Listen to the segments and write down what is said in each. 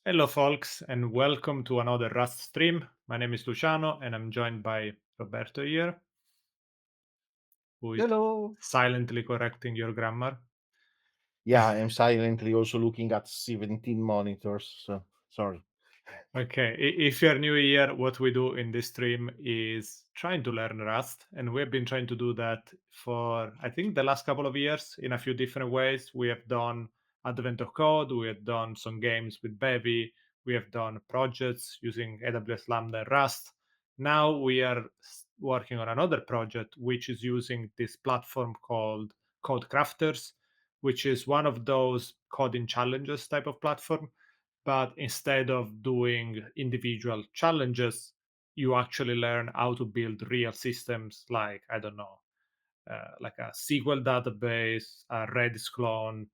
Hello, folks, and welcome to another Rust stream. My name is Luciano, and I'm joined by Roberto here, who is Hello. silently correcting your grammar. Yeah, I'm silently also looking at 17 monitors. So sorry. Okay, if you're new here, what we do in this stream is trying to learn Rust, and we've been trying to do that for, I think, the last couple of years in a few different ways. We have done Advent of Code, we have done some games with Bevy, we have done projects using AWS Lambda and Rust. Now we are working on another project, which is using this platform called CodeCrafters, which is one of those coding challenges type of platform, but instead of doing individual challenges, you actually learn how to build real systems like, I don't know, like a SQL database, a Redis clone.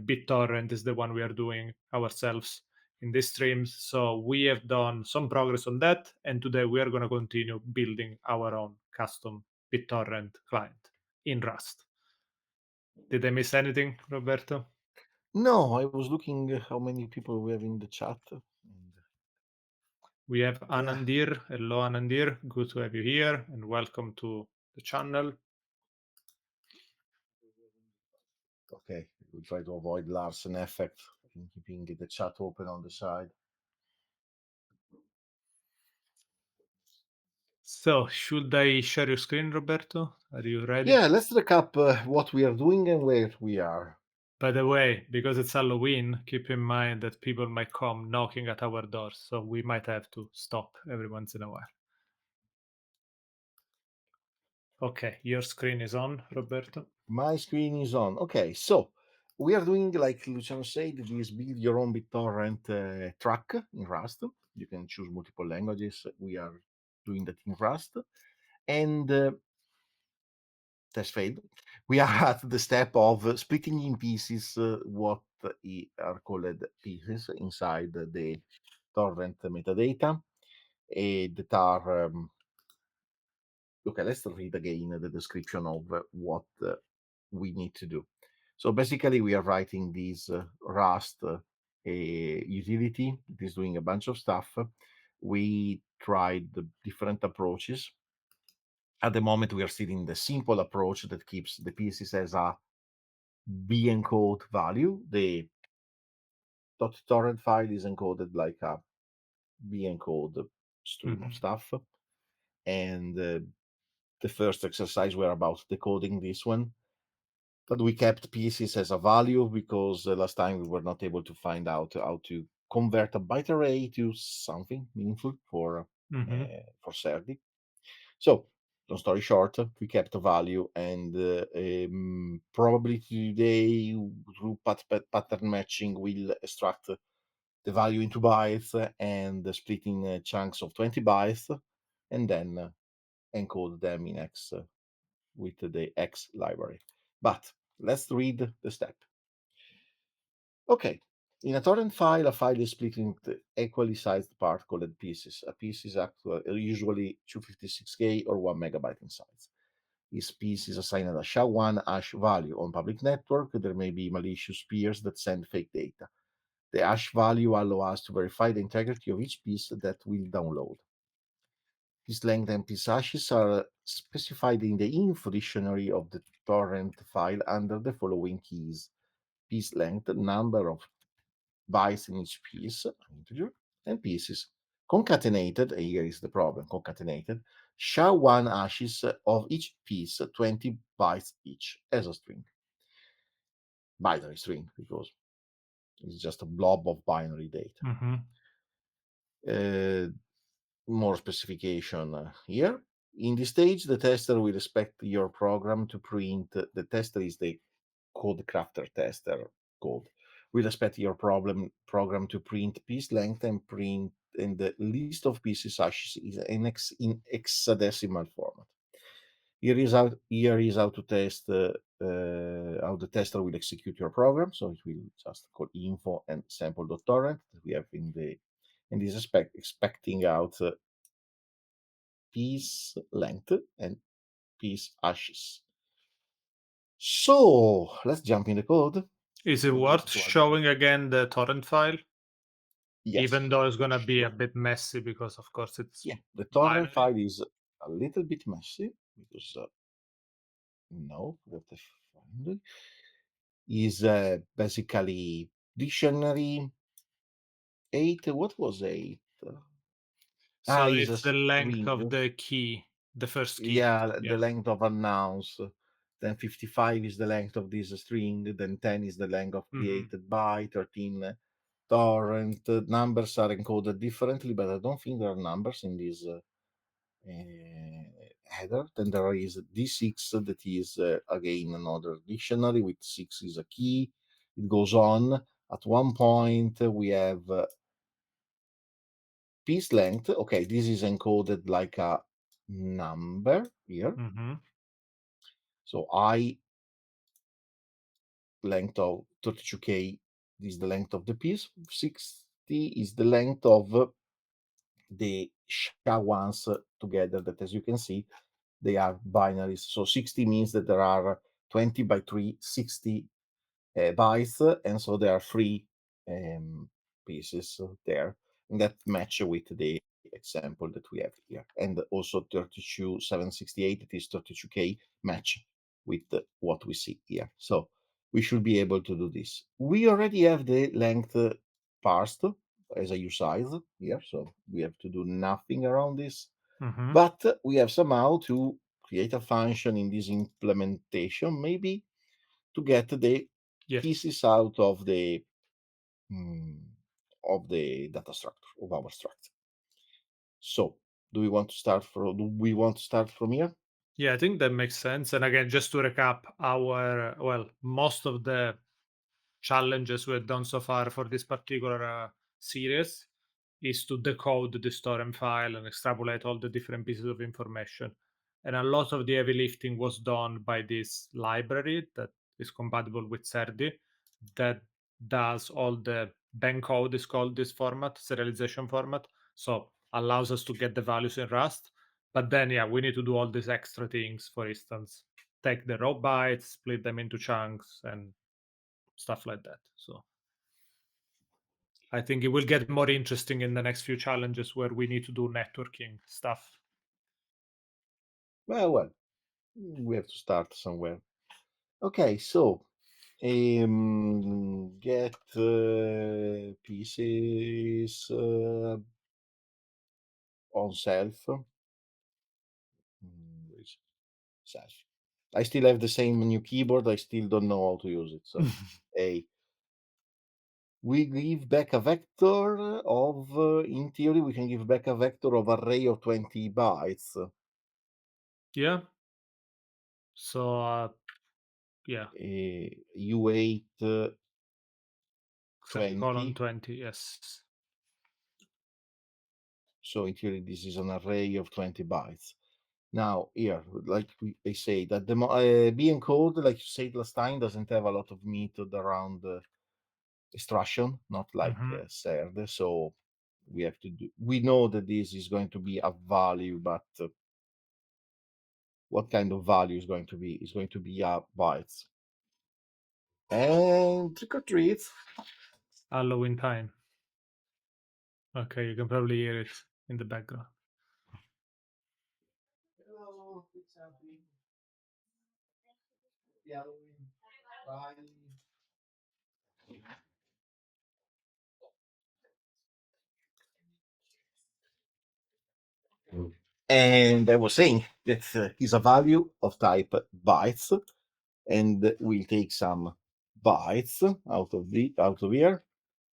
BitTorrent is the one we are doing ourselves in these streams. So we have done some progress on that, and today we are going to continue building our own custom BitTorrent client in Rust. Did I miss anything, Roberto? No, I was looking how many people we have in the chat. And We have yeah, Anandir. Hello, Anandir. Good to have you here and welcome to the channel. okay. We'll try to avoid Larsen effect in keeping the chat open on the side. So, should I share your screen, Roberto? Are you ready? Yeah, let's recap what we are doing and where we are. By the way, because it's Halloween, keep in mind that people might come knocking at our doors, so we might have to stop every once in a while. Okay, your screen is on, Roberto. My screen is on. Okay, so we are doing, like Luciano said, this build your own BitTorrent track in Rust. You can choose multiple languages. We are doing that in Rust. And test failed. We are at the step of splitting in pieces what are called pieces inside the torrent metadata that are okay. Let's read again the description of what we need to do. So basically, we are writing this Rust utility that is doing a bunch of stuff. We tried the different approaches. At the moment, we are still in the simple approach that keeps the pieces as a B encode value. The .torrent file is encoded like a B encode stream of Mhm. stuff. And the first exercise were about decoding this one. But we kept pieces as a value because last time we were not able to find out how to convert a byte array to something meaningful Mhm. for Serdi. So, long story short, we kept a value, and probably today, through pattern matching, we'll extract the value into bytes and split in chunks of 20 bytes, and then encode them in X with the X library. But let's read the step. Okay. In a torrent file, a file is split into equally sized parts called pieces. A piece is usually 256K or 1 megabyte in size. Each piece is assigned a SHA-1 hash value. On public network, there may be malicious peers that send fake data. The hash value allows us to verify the integrity of each piece that we'll download. Piece length and piece hashes are specified in the info dictionary of the torrent file under the following keys: piece length, number of bytes in each piece, integer, and pieces. Concatenated, here is the problem, concatenated, SHA-1 hashes of each piece, 20 bytes each, as a string. Binary string, because it's just a blob of binary data. Mhm. Uh, More specification here. In this stage, the tester will expect your program to print. The tester is the CodeCrafter tester code. Will expect your program to print piece length and print, and the list of pieces hashes is in hexadecimal format. Here is how to test how the tester will execute your program. So it will just call info and sample.torrent that we have in this expecting out piece length and piece hashes. So let's jump in the code. Is it We need worth to add. showing again the torrent file? Yes. even though it's gonna be a bit messy because of course it's Yeah, the torrent binary. file is a little bit messy because no, what the find is basically dictionary 8. What was 8? So Is a it's the length string. of the key, the first key. Yeah, the Yeah. length of announce. Then 55 is the length of this string. Then 10 is the length of Hmm. created by 13. Torrent numbers are encoded differently, but I don't think there are numbers in this header. Then there is D6 that is again another dictionary with 6 is a key. It goes on. At one point, we have piece length. Okay, this is encoded like a number here. Hmm. So I length of 32K is the length of the piece. 60 is the length of the SHA-1s together, that as you can see, they are binaries. So 60 means that there are 20 by 3, 60 bytes, and so there are three pieces there, and that match with the example that we have here. And also 32768, it is 32K match with what we see here. So we should be able to do this. We already have the length parsed as a usize here, so we have to do nothing around this. Hmm. But we have somehow to create a function in this implementation, maybe to get the Yes. pieces out mm, of the data structure of our structure. So, do we want to start from here? Yeah, I think that makes sense. And again, just to recap, our well, most of the challenges we've done so far for this particular series is to decode the storm file and extrapolate all the different pieces of information. And a lot of the heavy lifting was done by this library that is compatible with Serdi that does all the bank code is called this format, serialization format. So allows us to get the values in Rust. But then yeah, we need to do all these extra things. For instance, take the raw bytes, split them into chunks and stuff like that. So I think it will get more interesting in the next few challenges where we need to do networking stuff. Well, we have to start somewhere. Okay, so get pieces on self. Where is self? I still have the same new keyboard. I still don't know how to use it. So, A. We give back a vector of, in theory, we can give back a vector of array of 20 bytes. Yeah. So yeah, U8 semicolon 20. 20. Yes. So in theory, this is an array of 20 bytes. Now, here, like they say, that the B encode, like you said last time, doesn't have a lot of method around extraction, not like Hmm. CERD. So we have to do. We know that this is going to be a value, but what kind of value is going to be? Is going to be bytes. And trick or treat. Halloween time. Okay, you can probably hear it in the background. Hello, it's happening. Halloween. Bye. And I was saying that is a value of type bytes, and we'll take some bytes out of here.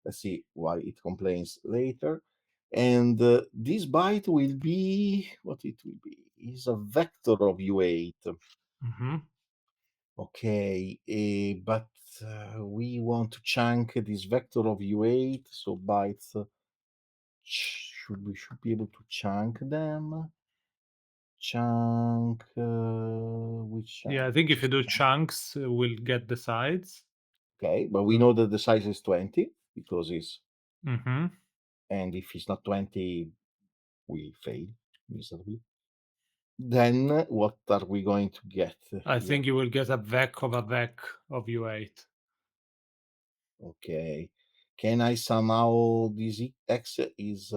Let's see why it complains later. And this byte will be what it will be is a vector of U8. Hmm. Okay, but we want to chunk this vector of U8, so bytes should be able to chunk them. Chunk, which Yeah, I chunk? think Which if you is do chunk? chunks, we'll get the sides. Okay, but we So, know that the size is 20 because it's, hmm and if it's not 20, we fail miserably. Then what are we going to get I here? think you will get a vec of U8. Okay. Can I somehow this x is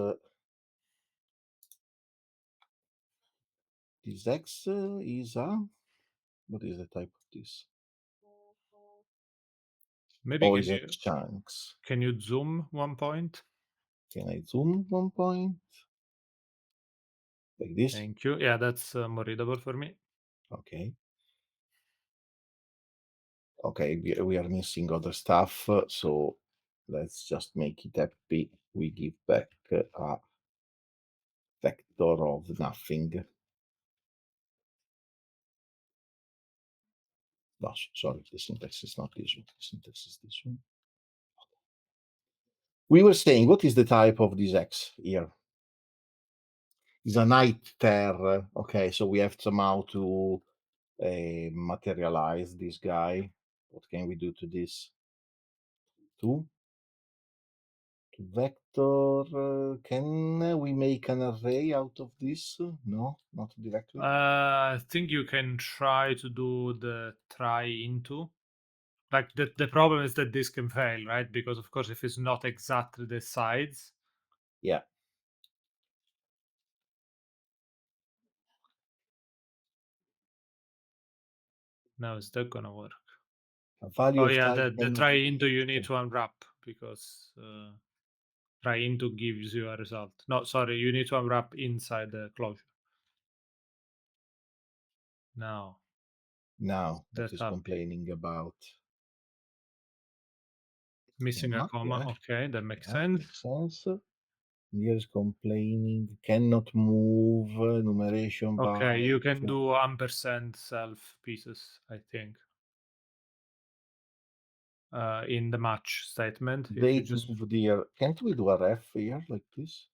this x is a what is the type of this? Maybe Oh, is a chunks. can you zoom 1 point? Can I zoom 1 point like this? Thank you. Yeah, that's more readable for me. Okay. Okay, we are missing other stuff, so let's just make it happy. We give back a vector of nothing. No, sorry, the syntax is not this one. The syntax is this one. We were saying, what is the type of this X here? Is a iter. Okay, so we have somehow to materialize this guy. What can we do to this? To vector. Can we make an array out of this? No, not directly. I think you can try to do the try into. Like the problem is that this can fail, right? Because of course, if it's not exactly the size, Yeah. now is that gonna work? A value Oh of yeah, type the cannot try be into you need used. to unwrap because try into gives you a result. No, sorry, you need to unwrap inside the closure. Now Now, what that is happy. complaining about? Missing a Comma, comma. yeah, Okay, that makes yeah, sense. makes sense. Here is complaining, cannot move, numeration Okay, you byte. can do ampersand self pieces, I think, in the match statement. If you Date just move here. Can't we do a ref here like this?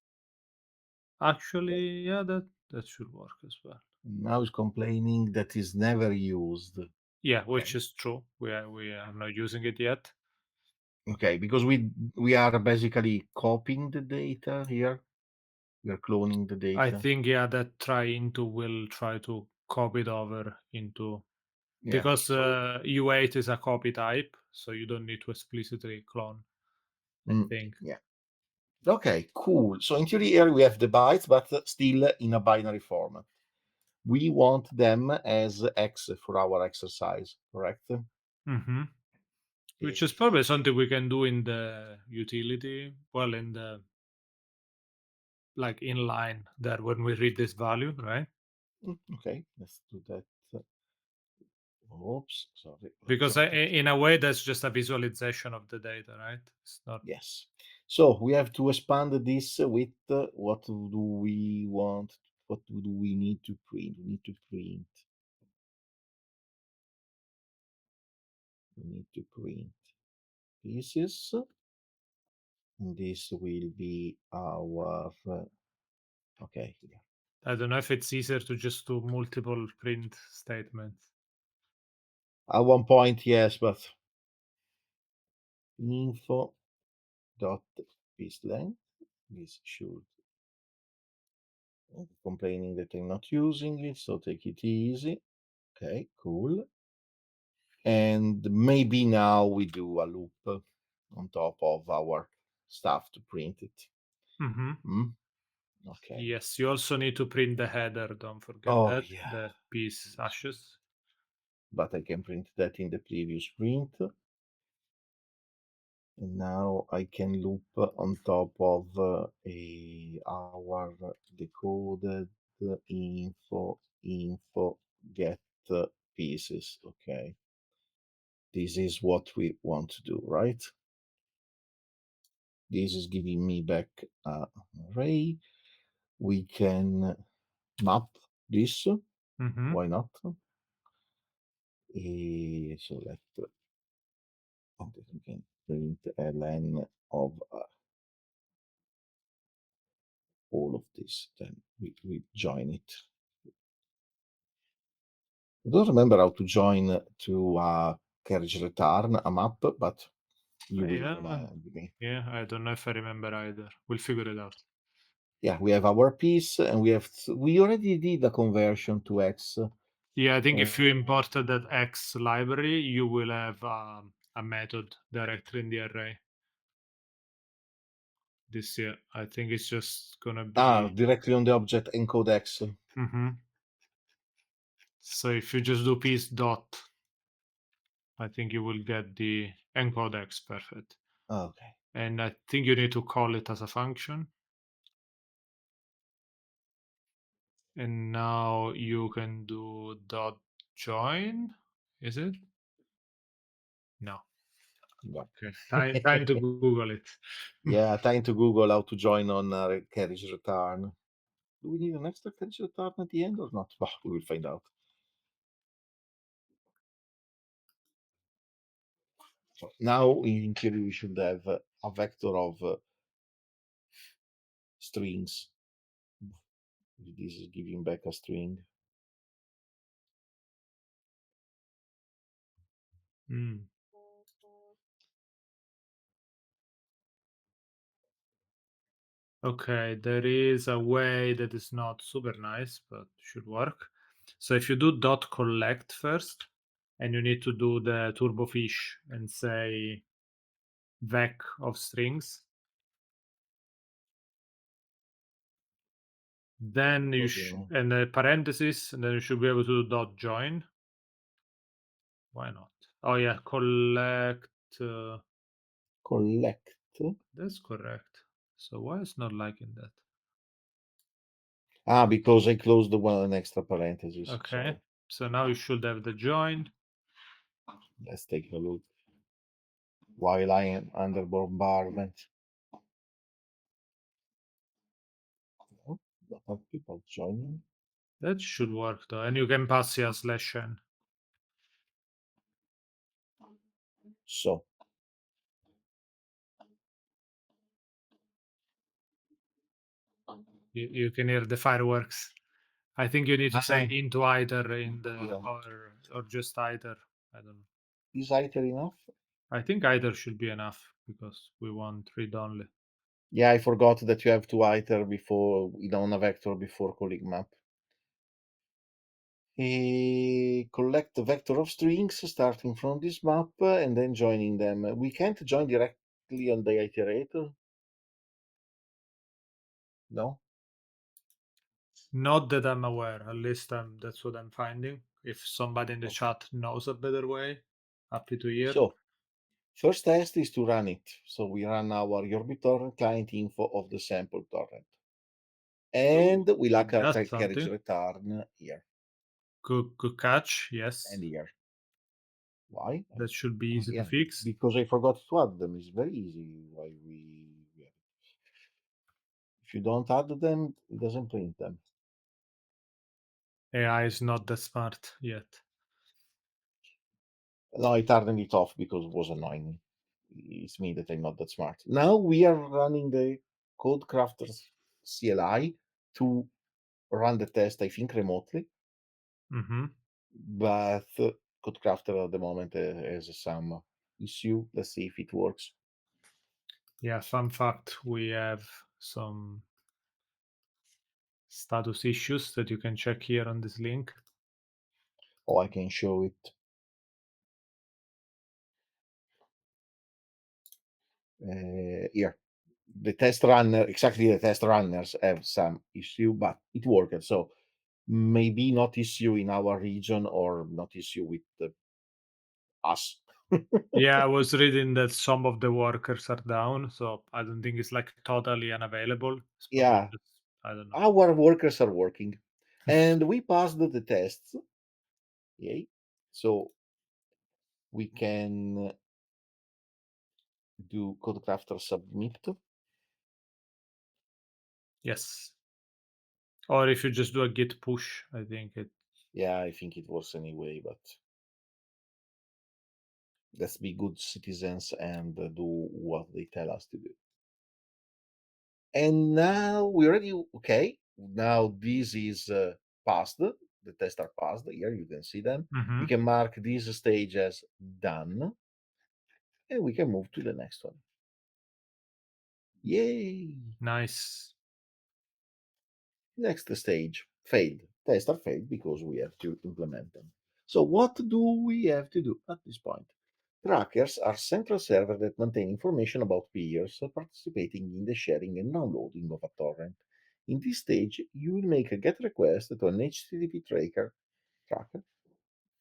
actually, yeah, that should work as well. Now is complaining that is never used. Yeah, which Okay. is true. We are not using it yet. Okay, because we are basically copying the data here. We are cloning the I data. think yeah, that try into will try to copy it over into Yeah. because So U8 is a copy type, so you don't need to explicitly clone. I think. yeah. Okay, cool. So in theory here we have the bytes, but still in a binary format. We want them as X for our exercise, correct? Hmm. Which Okay. is probably something we can do in the utility. Well, in the like inline there when we read this value, right? Okay, let's do that. Oops, sorry. Let's Because not. in a way, that's just a visualization of the data, right? It's not. Yes. So we have to expand this with what do we want? What do we need to print? We need to print. We need to print pieces. And this will be our. Okay, here. I don't know if it's easier to just do multiple print statements. At one point, yes, but info dot piece length. This should complaining that I'm not using it, so take it easy. Okay, cool. And maybe now we do a loop on top of our stuff to print it. Hmm. Mm? Okay. Yes, you also need to print the header. Don't forget Oh that yeah, the piece hashes. but I can print that in the previous print. And now I can loop on top of our decoded info get pieces. Okay. This is what we want to do, right? This is giving me back an array. We can map this. Hmm. Why not? So we can print ln of all of this. Then we join it. I don't remember how to join to a carriage return a map, but you will Yeah, remind me. yeah. I don't know if I remember either. We'll figure it out. Yeah, we have our piece, and we already did a conversion to X. Yeah, I think if you Uh, imported that X library, you will have a method directly in the array. this year. I think it's just gonna Ah, be. directly on the object encode X. So if you just do piece dot, I think you will get the encodex perfect. Okay. And I think you need to call it as a function. And now you can do dot join. Is it? No. Well, Okay. Time to Google it. yeah, time to Google how to join on carriage return. Do we need an extra carriage return at the end or not? Well, we will find out. So now, in theory, we should have a vector of strings. This is giving back a string. Mm. Okay, there is a way that is not super nice, but should work. So if you do dot collect first, and you need to do the turbo fish and say vec of strings, then you Okay. and the parentheses, and then you should be able to do dot join. Why not? Oh yeah, collect. Collect. That's correct. So why is not liking that? Ah, because I closed the one an extra parenthesis. Okay, Sorry. so now you should have the join. Let's take a look. While I am under bombardment. Oh, lot of people joining. That should work though, and you can pass here /n. So You can hear the fireworks. I think you need to say ah, into either in the yeah. or just either. I don't know. Is either enough? I think either should be enough because we want read only. Yeah, I forgot that you have to iter before on a vector before calling map. Collect a vector of strings starting from this map and then joining them. We can't join directly on the iterator. No. Not that I'm aware. At least that's what I'm finding. If somebody in the Okay. chat knows a better way, happy to hear. So first test is to run it. So we run our your BitTorrent client info of the sample torrent. And we lack a That's carriage something. return here Good catch. and Yes, here. Why? that should be easy to Yeah, fix. because I forgot to add them. It's very easy. Why we? Yeah. If you don't add them, it doesn't print them. AI is not that smart yet. No, I turned it off because it was annoying. It's me that I'm not that smart. Now we are running the CodeCrafters CLI to run the test, I think, remotely. Hmm. But CodeCrafter at the moment has some issue. Let's see if it works. Yeah, fun fact, we have some status issues that you can check here on this link. Oh, I can show it. Here. The test runner, exactly the test runners have some issue, but it worked. So maybe not issue in our region or not issue with us. Yeah, I was reading that some of the workers are down, so I don't think it's like totally unavailable. It's probably Yeah, just, I don't know. our workers are working, and we passed the tests. Yay! So we can do CodeCrafter submit. Yes. Or if you just do a git push, I think it. Yeah, I think it works anyway, but let's be good citizens and do what they tell us to do. And now we already okay. Now this is passed. The tests are passed. Here you can see them. We Mhm. can mark this stage as done, and we can move to the next one. Yay! Nice. Next stage failed. Tests are failed because we have to implement them. So what do we have to do at this point? Trackers are central servers that maintain information about peers participating in the sharing and downloading of a torrent. In this stage, you will make a GET request to an HTTP tracker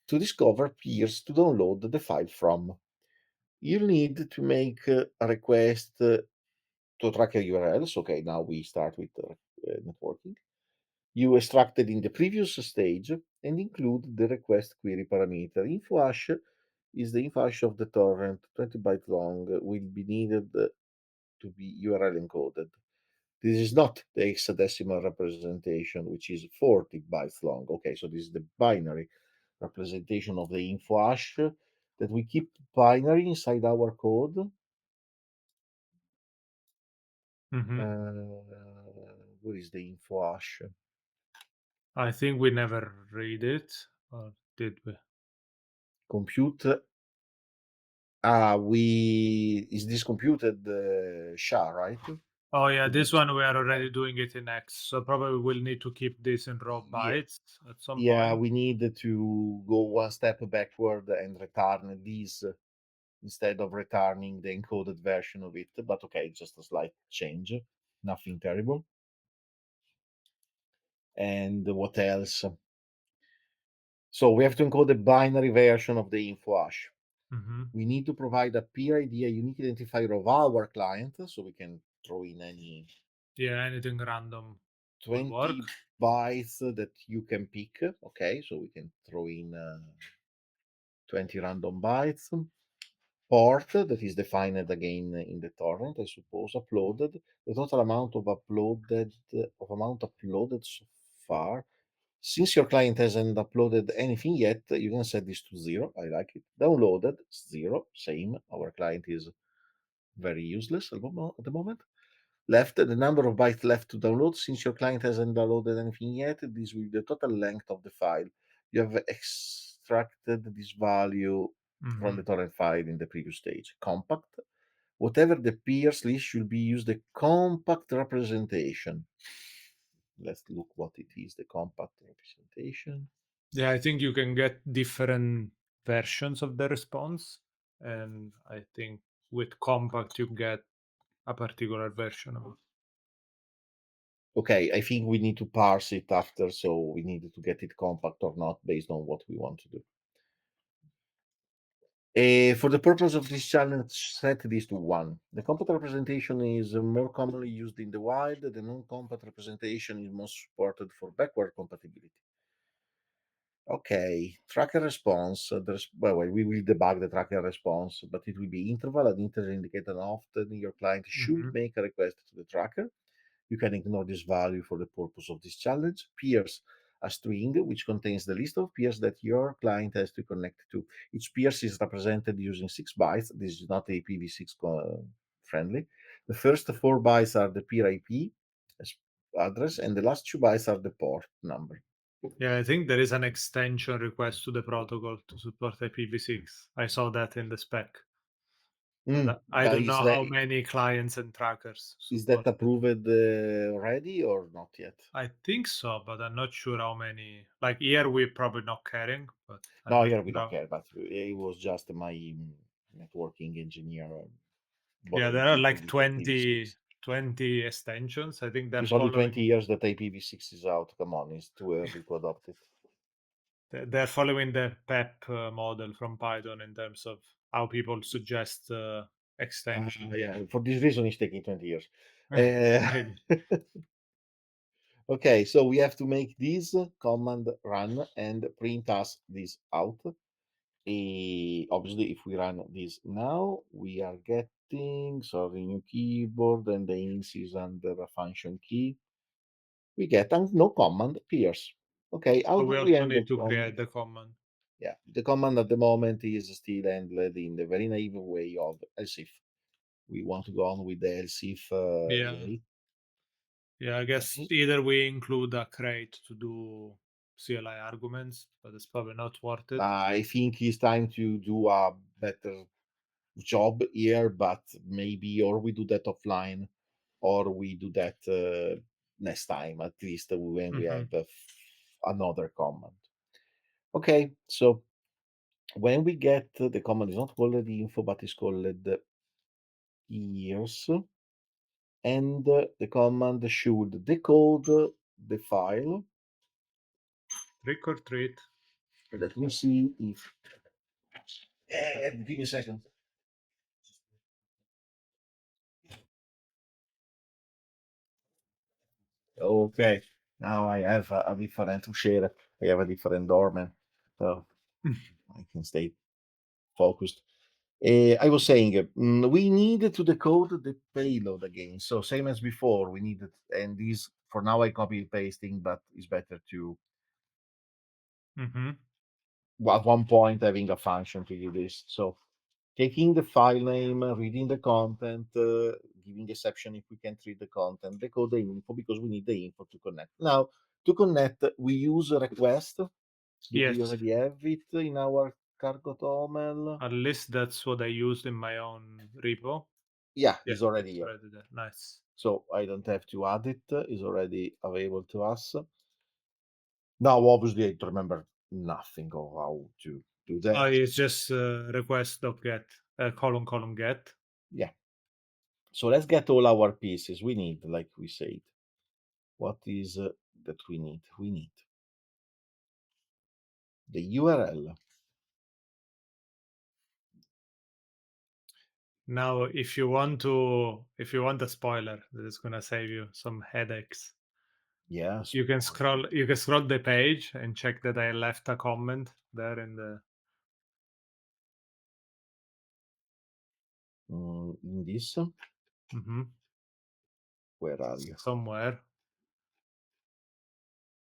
to discover peers to download the file from. You'll need to make a request to tracker URLs. Okay, now we start with networking. You extracted in the previous stage and include the request query parameter. Info hash is the info hash of the torrent, 20 byte long, will be needed to be URL encoded. This is not the hexadecimal representation, which is 40 bytes long. Okay, so this is the binary representation of the info hash that we keep binary inside our code. Hmm. Where is the info hash? I think we never read it, or did we? Compute. We is this computed SHA, right? Oh yeah, To this one we are already doing it in X, so probably we'll need to keep this in raw Yeah, bytes at some yeah, point. we need to go one step backward and return these instead of returning the encoded version of it. But okay, just a slight change, nothing terrible. And what else? So we have to encode the binary version of the info hash. Hmm. We need to provide a peer ID, a unique identifier of our client, so we can throw in any Yeah, anything random would work. 20 bytes that you can pick. Okay, so we can throw in 20 random bytes. Port that is defined again in the torrent, I suppose. Uploaded, the total amount uploaded so far. Since your client hasn't uploaded anything yet, you can set this to 0. I like it. Downloaded 0, same. Our client is very useless at the moment. Left, the number of bytes left to download. Since your client hasn't downloaded anything yet, this will be the total length of the file. You have extracted this value from the Hmm. torrent file in the previous stage. Compact. Whatever the peers list should be used the compact representation. Let's look what it is, the compact representation. Yeah, I think you can get different versions of the response, and I think with compact you get a particular version of it. Okay, I think we need to parse it after, so we need to get it compact or not based on what we want to do. For the purpose of this challenge, set this to 1. The compact representation is more commonly used in the wild. The non-compact representation is most supported for backward compatibility. Okay, tracker response. Well, we will debug the tracker response, but it will be interval and integer indicated often your client should Hmm. make a request to the tracker. You can ignore this value for the purpose of this challenge. Peers, a string which contains the list of peers that your client has to connect to. Each peers is represented using 6 bytes. This is not IPv6 friendly. The first 4 bytes are the peer IP address, and the last 2 bytes are the port number. Yeah, I think there is an extension request to the protocol to support IPv6. I saw that in the spec, but I But don't know how many clients and trackers is that support it. approved already or not yet? I think so, but I'm not sure how many. Like here, we're probably not caring, but I'm No, not here we sure don't how. care, but it was just my networking engineer Yeah, there bothering are people like with 20, IPv6. 20 extensions. I think they're It's only following 20 years that IPv6 is out. Come on, it's too early to adopt it. they're following the PEP model from Python in terms of how people suggest extension. Yeah, for this reason, it's taking 20 years. Uh, Maybe. okay, so we have to make this command run and print us this out. Obviously, if we run this now, we are getting, sorry, new keyboard and the ins is under a function key. We get no command appears. Okay, how So do we we also handle need to command? create the command. Yeah, the command at the moment is still handled in the very naive way of else if. We want to go on with the else if Yeah. way. Yeah, I guess Okay. either we include a crate to do CLI arguments, but it's probably not worth it. I think it's time to do a better job here, but maybe or we do that offline or we do that next time, at least when we Hmm. have another command. Okay, so when we get the command is not called the info, but is called ears, and the command should decode the file. Trick or treat. Let me see if. Give me a second. Okay, now I have a different share. I have a different doorman, so I can stay focused. I was saying, we need to decode the payload again. So same as before, we needed, and this for now I copy pasting, but it's better to Mm-hmm. at one point having a function to do this. So taking the file name, reading the content, giving exception if we can't read the content, decode the info because we need the info to connect. Now to connect, we use a request. Do we Yes. already have it in our cargo toml? At least that's what I used in my own repo. Yeah, Yeah, it's already it's here. already there. Nice. So I don't have to add it. It's already available to us. Now, obviously, I don't remember nothing of how to do Oh, that. it's just request.get, colon get. Yeah. So let's get all our pieces we need, like we said. What is that we need? We need the URL. Now, if you want a spoiler that is gonna save you some headaches, Yes. you can scroll the page and check that I left a comment there in the. In this, Mhm. where are you? Somewhere.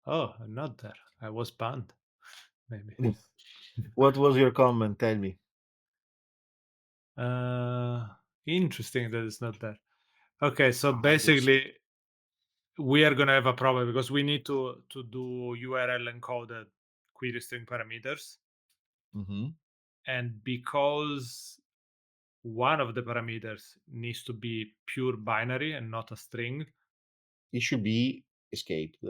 Oh, I'm not there. I was banned. Maybe. What was your comment? Tell me. Uh, Interesting that it's not there. Okay, so I will see. basically, we are gonna have a problem because we need to do URL encoded query string parameters, Mhm. and because one of the parameters needs to be pure binary and not a string, It should be escaped.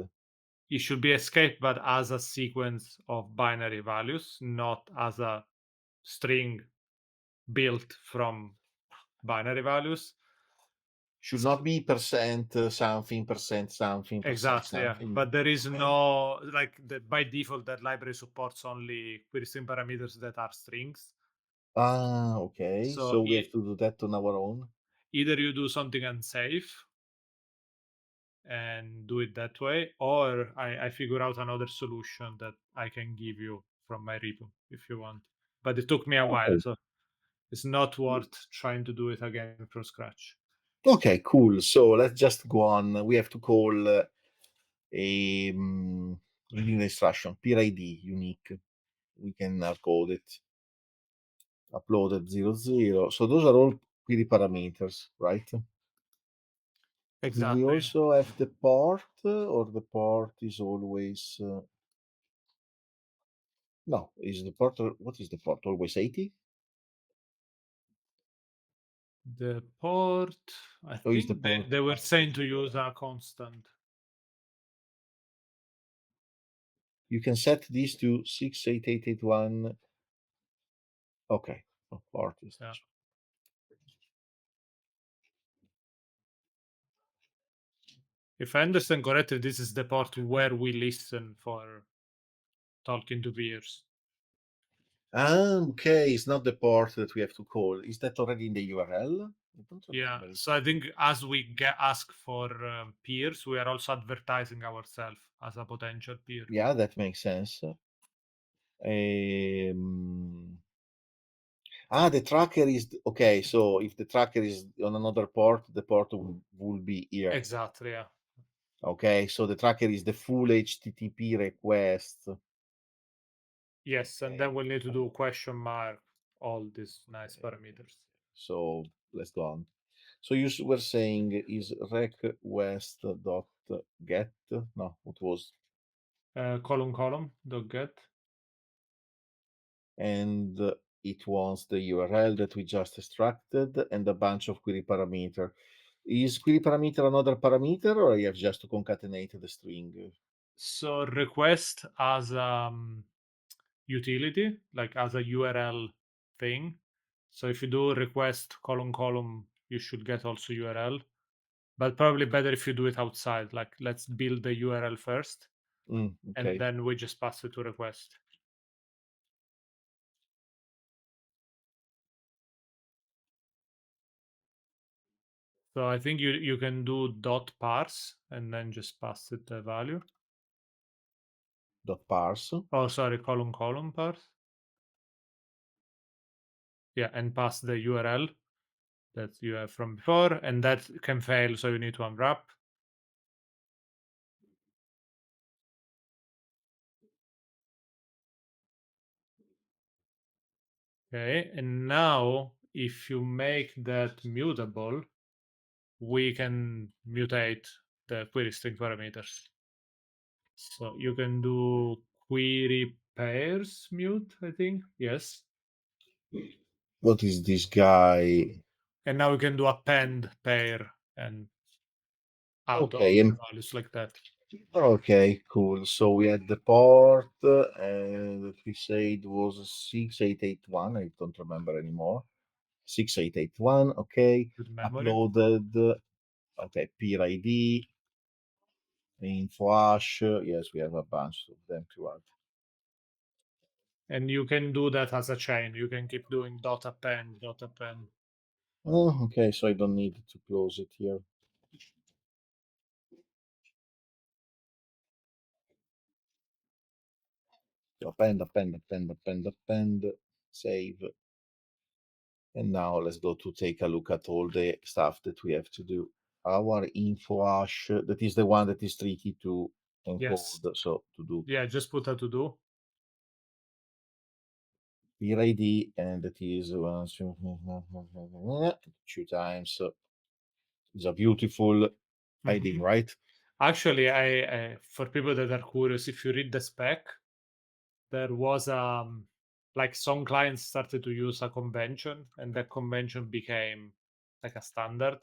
it should be escaped, but as a sequence of binary values, not as a string built from binary values. Should not be percent something, percent something, percent Exactly, yeah. something. But there is no like by default that library supports only query string parameters that are strings. Ah, okay. So So we have to do that on our own. either you do something unsafe and do it that way, or I figure out another solution that I can give you from my repo if you want. But it took me a while, Okay. so it's not worth trying to do it again from scratch. Okay, cool. So let's just go on. We have to call a reading instruction, PID unique. We can code it, uploaded 00. So those are all query parameters, right? Do we Exactly. also have the port, or the port is always no? Is the port what is the port? Always 80? The port, I Or is the think port? they were saying to use a constant. You can set these to 68881. Okay, port is Yeah. this. If I understand correctly, this is the part where we listen for talking to peers. Okay, it's not the port that we have to call. Is that already in the URL? I don't Yeah. remember it. So I think as we get ask for peers, we are also advertising ourselves as a potential peer. Yeah, that makes sense. Um, the tracker is okay. So if the tracker is on another port, the port will be here. Exactly. Yeah. Okay, so the tracker is the full HTTP request. Yes, and then we'll need to do question mark all these nice parameters. So let's go on. So you were saying is request dot get? No, what was? Column dot get. And it wants the URL that we just extracted and a bunch of query parameter. Is query parameter another parameter, or you have just to concatenate the string? So request as utility, like as a URL thing. So if you do request column, you should get also URL. But probably better if you do it outside. Like let's build the URL first, and Okay. then we just pass it to request. So I think you can do dot parse and then just pass it the value. Dot parse. Oh, sorry, column parse. Yeah, and pass the URL that you have from before, and that can fail, so you need to unwrap. Okay, and now if you make that mutable, we can mutate the query string parameters. So you can do query pairs mute, I think. Yes. What is this guy? And now we can do append pair and add all Okay, the and values like that. okay, cool. So we had the port that we said was 6881. I don't remember anymore. 6881. Okay. With memory. Uploaded. Okay. Peer ID. Info hash. Yes, we have a bunch of them to add. And you can do that as a chain. You can keep doing dot append, dot append. Oh, okay. So I don't need to close it here. So append. Save. And now let's go to take a look at all the stuff that we have to do. Our info hash, that is the one that is tricky to Yes. encode. So to do Yeah, just put a to do. peer ID, and that is two times. It's a beautiful ID, Mhm. right? Actually, I for people that are curious, if you read the spec, there was like some clients started to use a convention, and that convention became like a standard.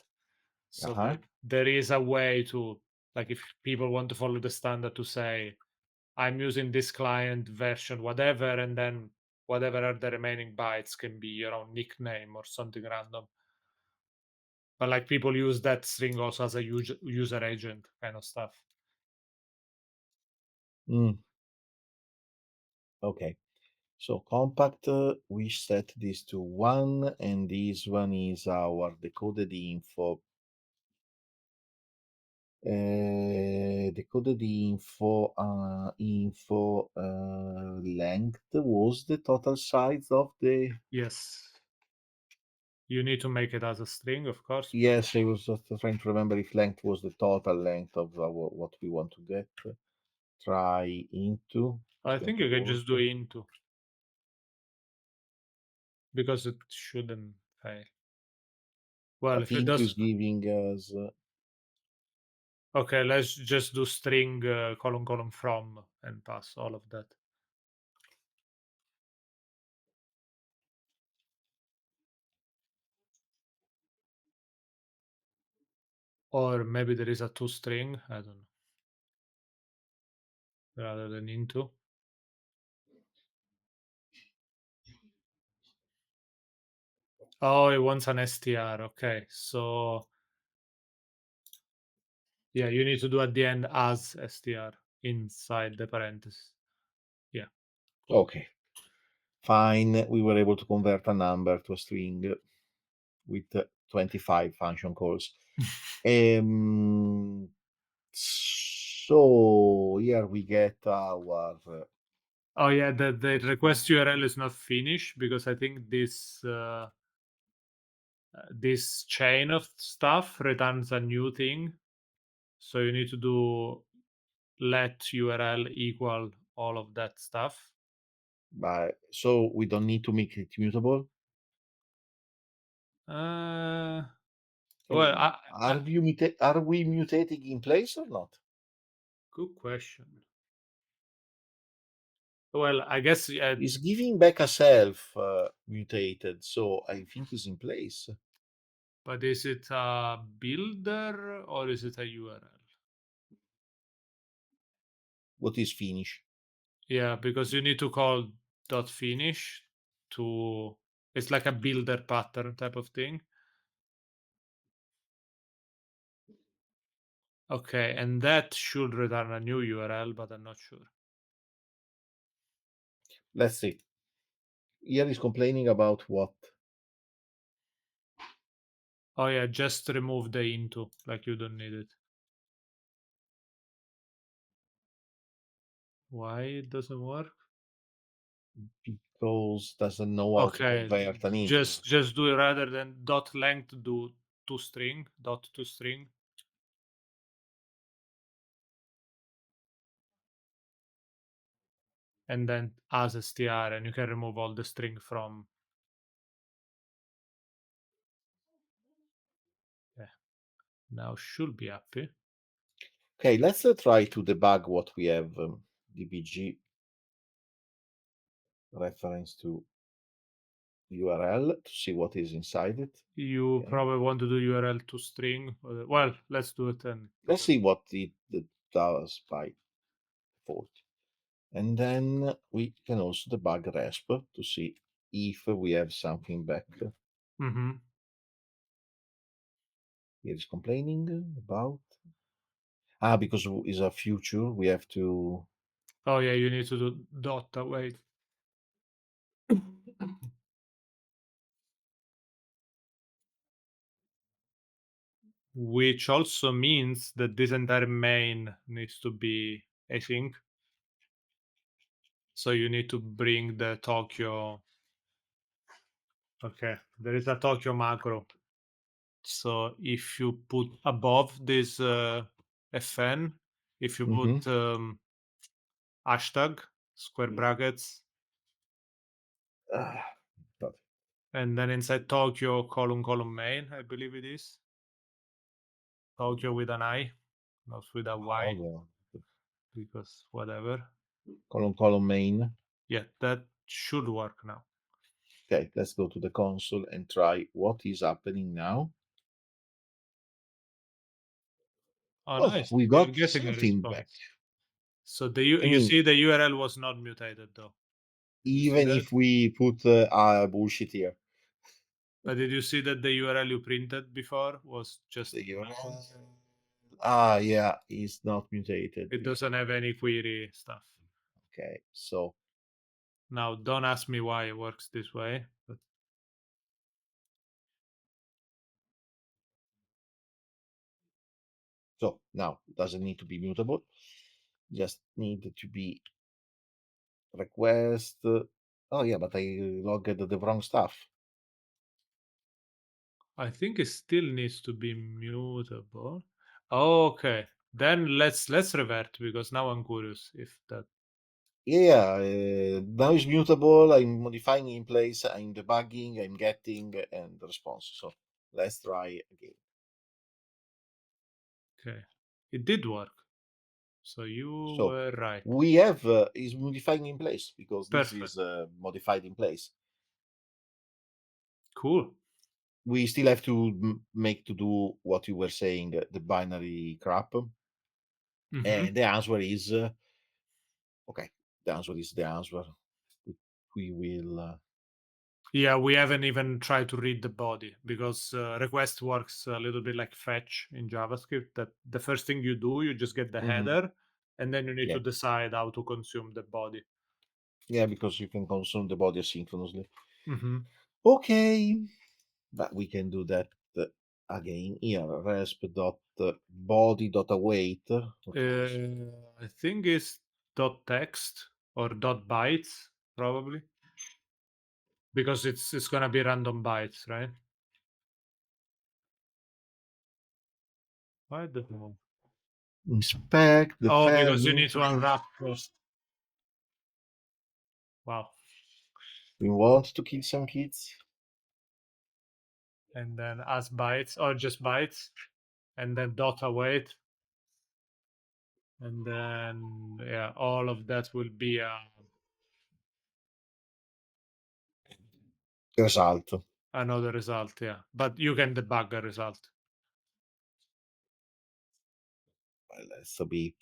So Uh-huh. there is a way to, like, if people want to follow the standard, to say I'm using this client version whatever, and then whatever are the remaining bytes can be your own nickname or something random. But like people use that string also as a user agent kind of stuff. Mm, okay. So compact, we set this to 1, and this one is our decoded info. Decoded info length was the total size of the. Yes. You need to make it as a string, of course. Yes, I was just trying to remember if length was the total length of what we want to get. Try into. It's I going think to you can work. just do into, because it shouldn't fail. Well, But if it into does, is giving us. okay, let's just do string column from and pass all of that. Or maybe there is a toString, I don't know, rather than into. Oh, it wants an str. Okay, so yeah, you need to do at the end as str inside the parentheses. Yeah, cool. Okay, fine. We were able to convert a number to a string with 25 function calls. So here we get our. Oh yeah, the request URL is not finished because I think this chain of stuff returns a new thing. So you need to do let URL equal all of that stuff. So we don't need to make it mutable. Uh, And well, are we mutating in place or not? good question. Well, I guess It's giving back a self mutated, so I think it's in place. but is it a builder or is it a URL? What is finish? Yeah, because you need to call dot finish to it's like a builder pattern type of thing. Okay, and that should return a new URL, but I'm not sure. Let's see. Here is complaining about what? Oh yeah, just remove the into, like you don't need it. Why it doesn't work? Because doesn't know how to Okay, convert an into. just do it rather than dot length, do toString, dot toString. And then as str, and you can remove all the string from. Yeah, now should be happy. Okay, let's try to debug what we have. DBG reference to URL to see what is inside it. You Okay. probably want to do URL toString. Well, let's do it then. Let's see what it does by default. And then we can also debug resp to see if we have something back. Mm-hmm. Here is complaining about. Because it's a future, we have to. Oh yeah, you need to do dot await. Which also means that this entire main needs to be async. So you need to bring the Tokyo. Okay, there is a Tokyo macro. So if you put above this fn, if you Mhm. put hashtag square brackets, Ah, but and then inside Tokyo column main, I believe it is Tokyo with an I, not with a Y, hold on. because whatever. Column main. Yeah, that should work now. Okay, let's go to the console and try what is happening now. Oh, Oh, nice. we We are got getting a something back. response. So I you mean, see the URL was not mutated though. You see even that? if we put bullshit here, But did you see that the URL you printed before was just the null? URL. Yeah, is not mutated. It doesn't have any query stuff. Okay, so Now, don't ask me why it works this way, but now it doesn't need to be mutable. Just need to be request. Oh yeah, but I logged the wrong stuff. I think it still needs to be mutable. Okay, then let's revert because now I'm curious if that. Yeah, now it's mutable. I'm modifying in place. I'm debugging. I'm getting and response. So let's try again. Okay, it did work. So you So were right. we have is modifying in place because this Perfect. is modified in place. Cool. We still have to make to do what you were saying, the binary crap, Hmm. and the answer is okay. The answer is the answer. We will. Yeah, we haven't even tried to read the body because request works a little bit like fetch in JavaScript. That the first thing you do, you just get the Mhm. header, and then you need Yeah, to decide how to consume the body. yeah, because you can consume the body asynchronously. Hmm. Okay, but we can do that again here. Resp dot body dot await. What was? I think it's dot text or dot bytes probably because it's gonna be random bytes, right? Why the hell? Inspect the Oh, because you family. need to unwrap first. Wow. We want to kill some kids. And then as bytes or just bytes, and then dot await, and then yeah, all of that will be Result. another result. Yeah, but you can debug a result. Let's be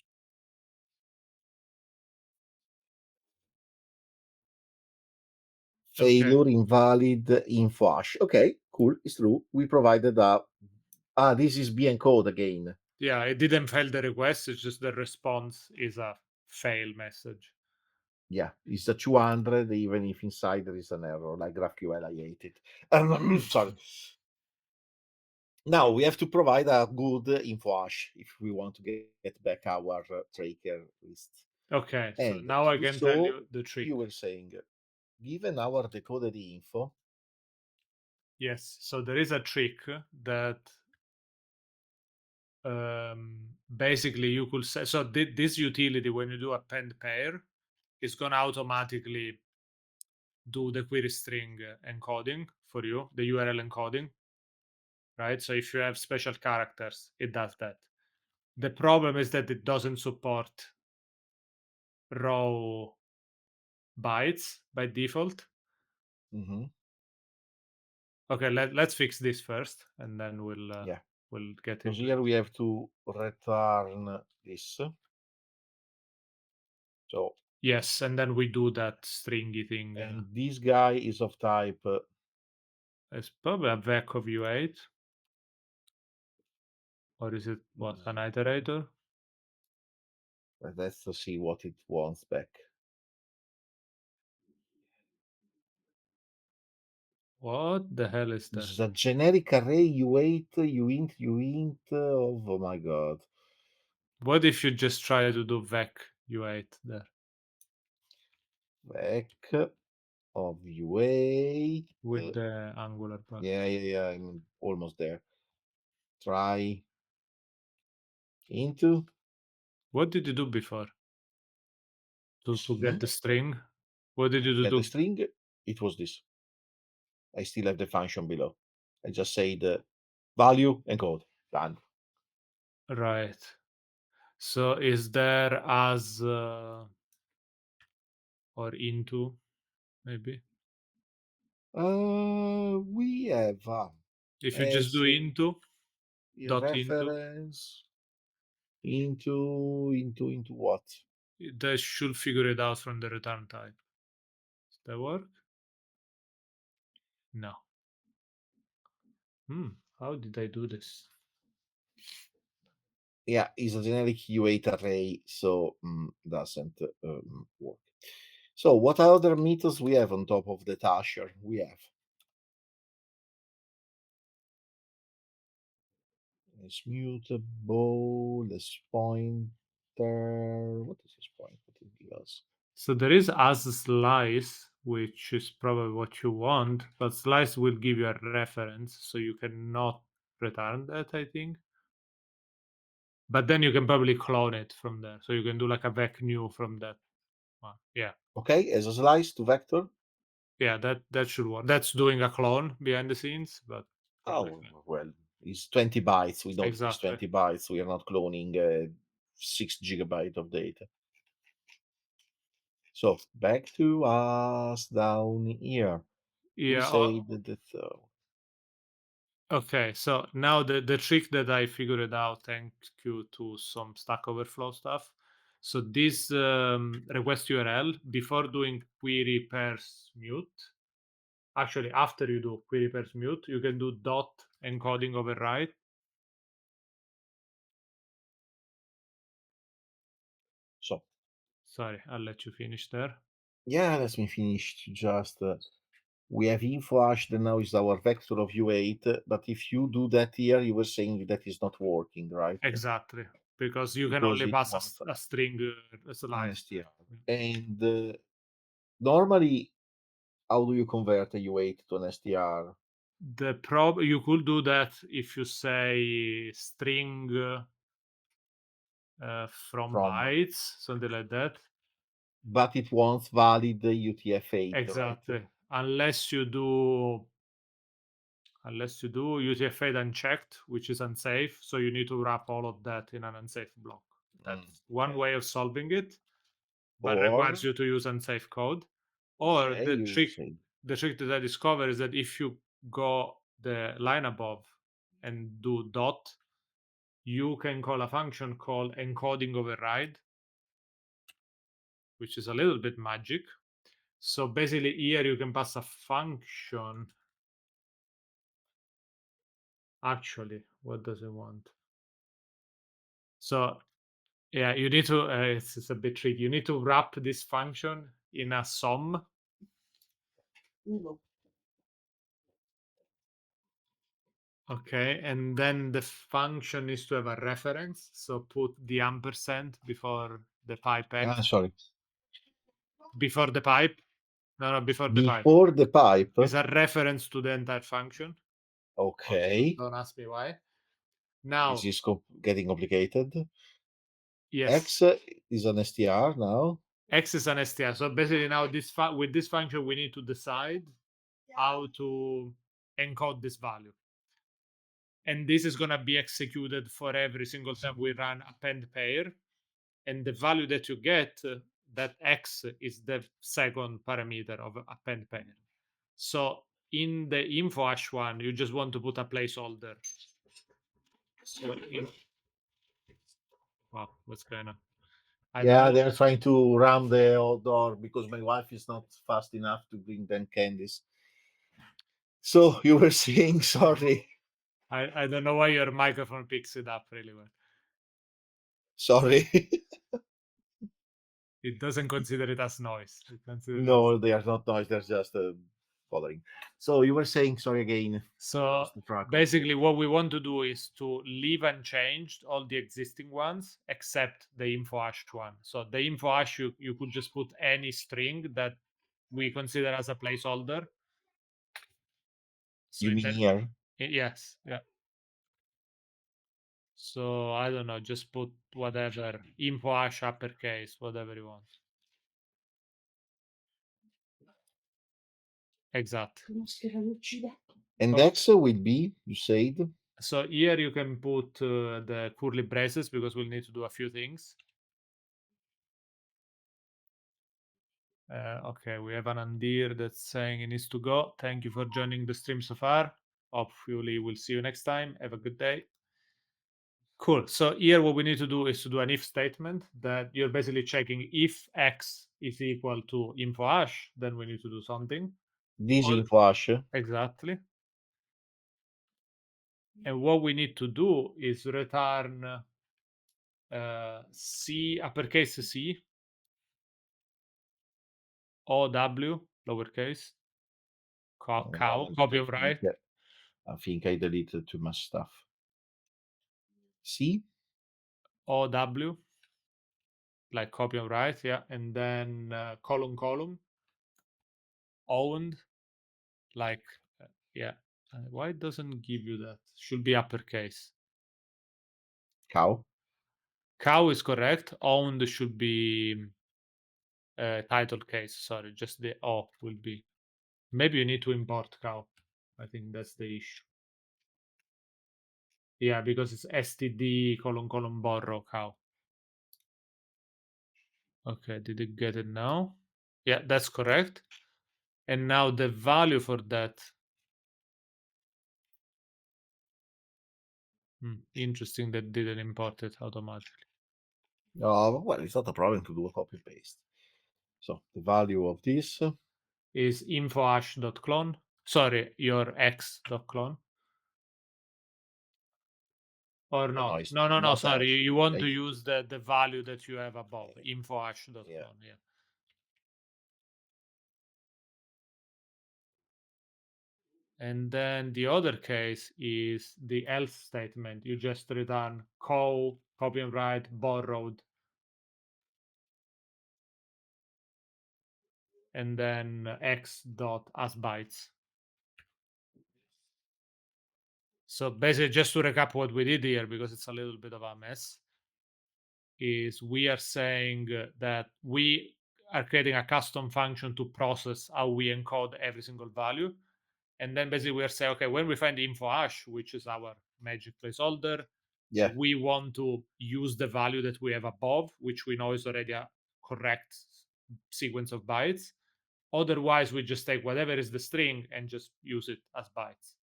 Okay. Failure, invalid, info hash. Okay, cool. It's true. We provided a. This is B encode again. Yeah, it didn't fail the request. It's just the response is a fail message. Yeah, it's a 200, even if inside there is an error, like GraphQL. I hate it. Sorry. Now we have to provide a good info hash if we want to get back our tracker list. Okay, so And now to I do can tell so, you the trick. you were saying, given our decoded info, Yes, so there is a trick that basically you could say. So this utility, when you do append pair, is gonna automatically do the query string encoding for you, the URL encoding, right? So if you have special characters, it does that. The problem is that it doesn't support raw bytes by default. mhm, Okay, let's fix this first, and then yeah, we'll get because into here it. we have to return this. So, Yes, and then we do that stringy thing. and this guy is of type, It's probably a vec of U8, or is it what, an iterator? let's see what it wants back. What the hell is This that? is a generic array U8, uint, uint. Oh my god. What if you just try to do vec U8 there Back of U8. with the Angular Yeah, package? yeah, yeah. I'm almost there. Try into. What did you do before to get Hmm? the string? What did you To do get the to string, it was this. I still have the function below. I just say the value and code. Done. right? So is there as or into maybe? We have If you just as do into a dot into, reference into what? that should figure it out from the return type. Does that work? No. How did I do this? Yeah, it's a generic U8 array, so doesn't work. So what other methods we have on top of the Tasher? We have is mutable, this pointer. What is this point? What it give us? So there is as slice, which is probably what you want, but slice will give you a reference, so you cannot return that, I think. But then you can probably clone it from there. So you can do like a vec new from that one. Yeah. Okay, as a slice to vector. Yeah, that should work. That's doing a clone behind the scenes, but Oh perfectly. well, it's 20 bytes. We know it is Exactly. 20 bytes. We are not cloning 6 GB of data. So back to us down here. We Yeah. say that the Okay, so now the trick that I figured out, thank you to some Stack Overflow stuff. So this request URL, before doing query pairs mute, actually after you do query pairs mute, you can do dot encoding override. so Sorry, I'll let you finish there. yeah, let me finish. Just we have info hash that now is our vector of U8. But if you do that here, you were saying that is not working, right? Exactly, because you can Because only it pass wants a string an slice. STR. And normally, how do you convert a U8 to an STR The prob You could do that if you say string from from? bytes, something like that. But it wants valid UTF-8, right? Exactly. Unless you do UTF-8 unchecked, which is unsafe, so you need to wrap all of that in an unsafe block. That's one Okay. way of solving it, but requires Or you to use unsafe code. Or okay, you say the trick that I discovered is that if you go the line above and do dot, you can call a function called encoding override, which is a little bit magic. So basically here you can pass a function. Actually, what does it want? So yeah, you need to, it's a bit tricky. You need to wrap this function in a sum. Okay, and then the function needs to have a reference. So put the ampersand before the pipe Ah, x. sorry. Before the pipe. No, before the pipe. Before the pipe. Is a reference to the entire function. Okay. Don't ask me why. This Now, is getting complicated. yes, X is an str now. x is an str. So basically now with this function, we need to decide how to encode this value. And this is going to be executed for every single time we run append pair. And the value that you get, that x is the second parameter of append pair. So in the info hash one, you just want to put a placeholder. So wow, what's going on? I don't Yeah, know. they're trying to ram the old door because my wife is not fast enough to bring them candies. So you were saying, sorry. I don't know why your microphone picks it up really well. Sorry. It doesn't consider it as noise. It considers it as... No, they are not noise. They're just bothering. So you were saying, sorry again. So Lost the track. basically, what we want to do is to leave unchanged all the existing ones except the info hash one. So the info hash, you could just put any string that we consider as a placeholder. So You in mean that, here? yes, yeah. So I don't know, just put whatever, info hash uppercase, whatever you want. Exactly. And Okay. X will be, you said? So here you can put the curly braces because we'll need to do a few things. Okay, we have an Andir that's saying he needs to go. Thank you for joining the stream so far. Hopefully we'll see you next time. Have a good day. Cool. So here what we need to do is to do an if statement that you're basically checking if x is equal to info hash, then we need to do something. This Or info hash. exactly. And what we need to do is return C, uppercase C, OW, lowercase, cow, copy of right, I think I deleted too much stuff. C? OW, like copy of right, yeah, and then column, owned, like, yeah. Why it doesn't give you that? Should be uppercase. Cow? Cow is correct. Owned should be title case. Sorry, just the O will be. Maybe you need to import cow. I think that's the issue. Yeah, because it's std : borrow cow. Okay, did it get it now? Yeah, that's correct. And now the value for that. Interesting that didn't import it automatically. Oh, well, it's not a problem to do a copy paste. So the value of this Is info-hash.clone. Sorry, your x.clone. Or no, not. it's No, not sorry. hash. You want to Okay. use the value that you have above, info-hash.clone. Yeah. Yeah. And then the other case is the else statement. You just return copy and write, borrowed, and then x dot as bytes. So basically, just to recap what we did here, because it's a little bit of a mess, is we are saying that we are creating a custom function to process how we encode every single value. And then basically we are saying, okay, when we find the info hash, which is our magic placeholder, Yeah. we want to use the value that we have above, which we know is already a correct sequence of bytes. Otherwise, we just take whatever is the string and just use it as bytes.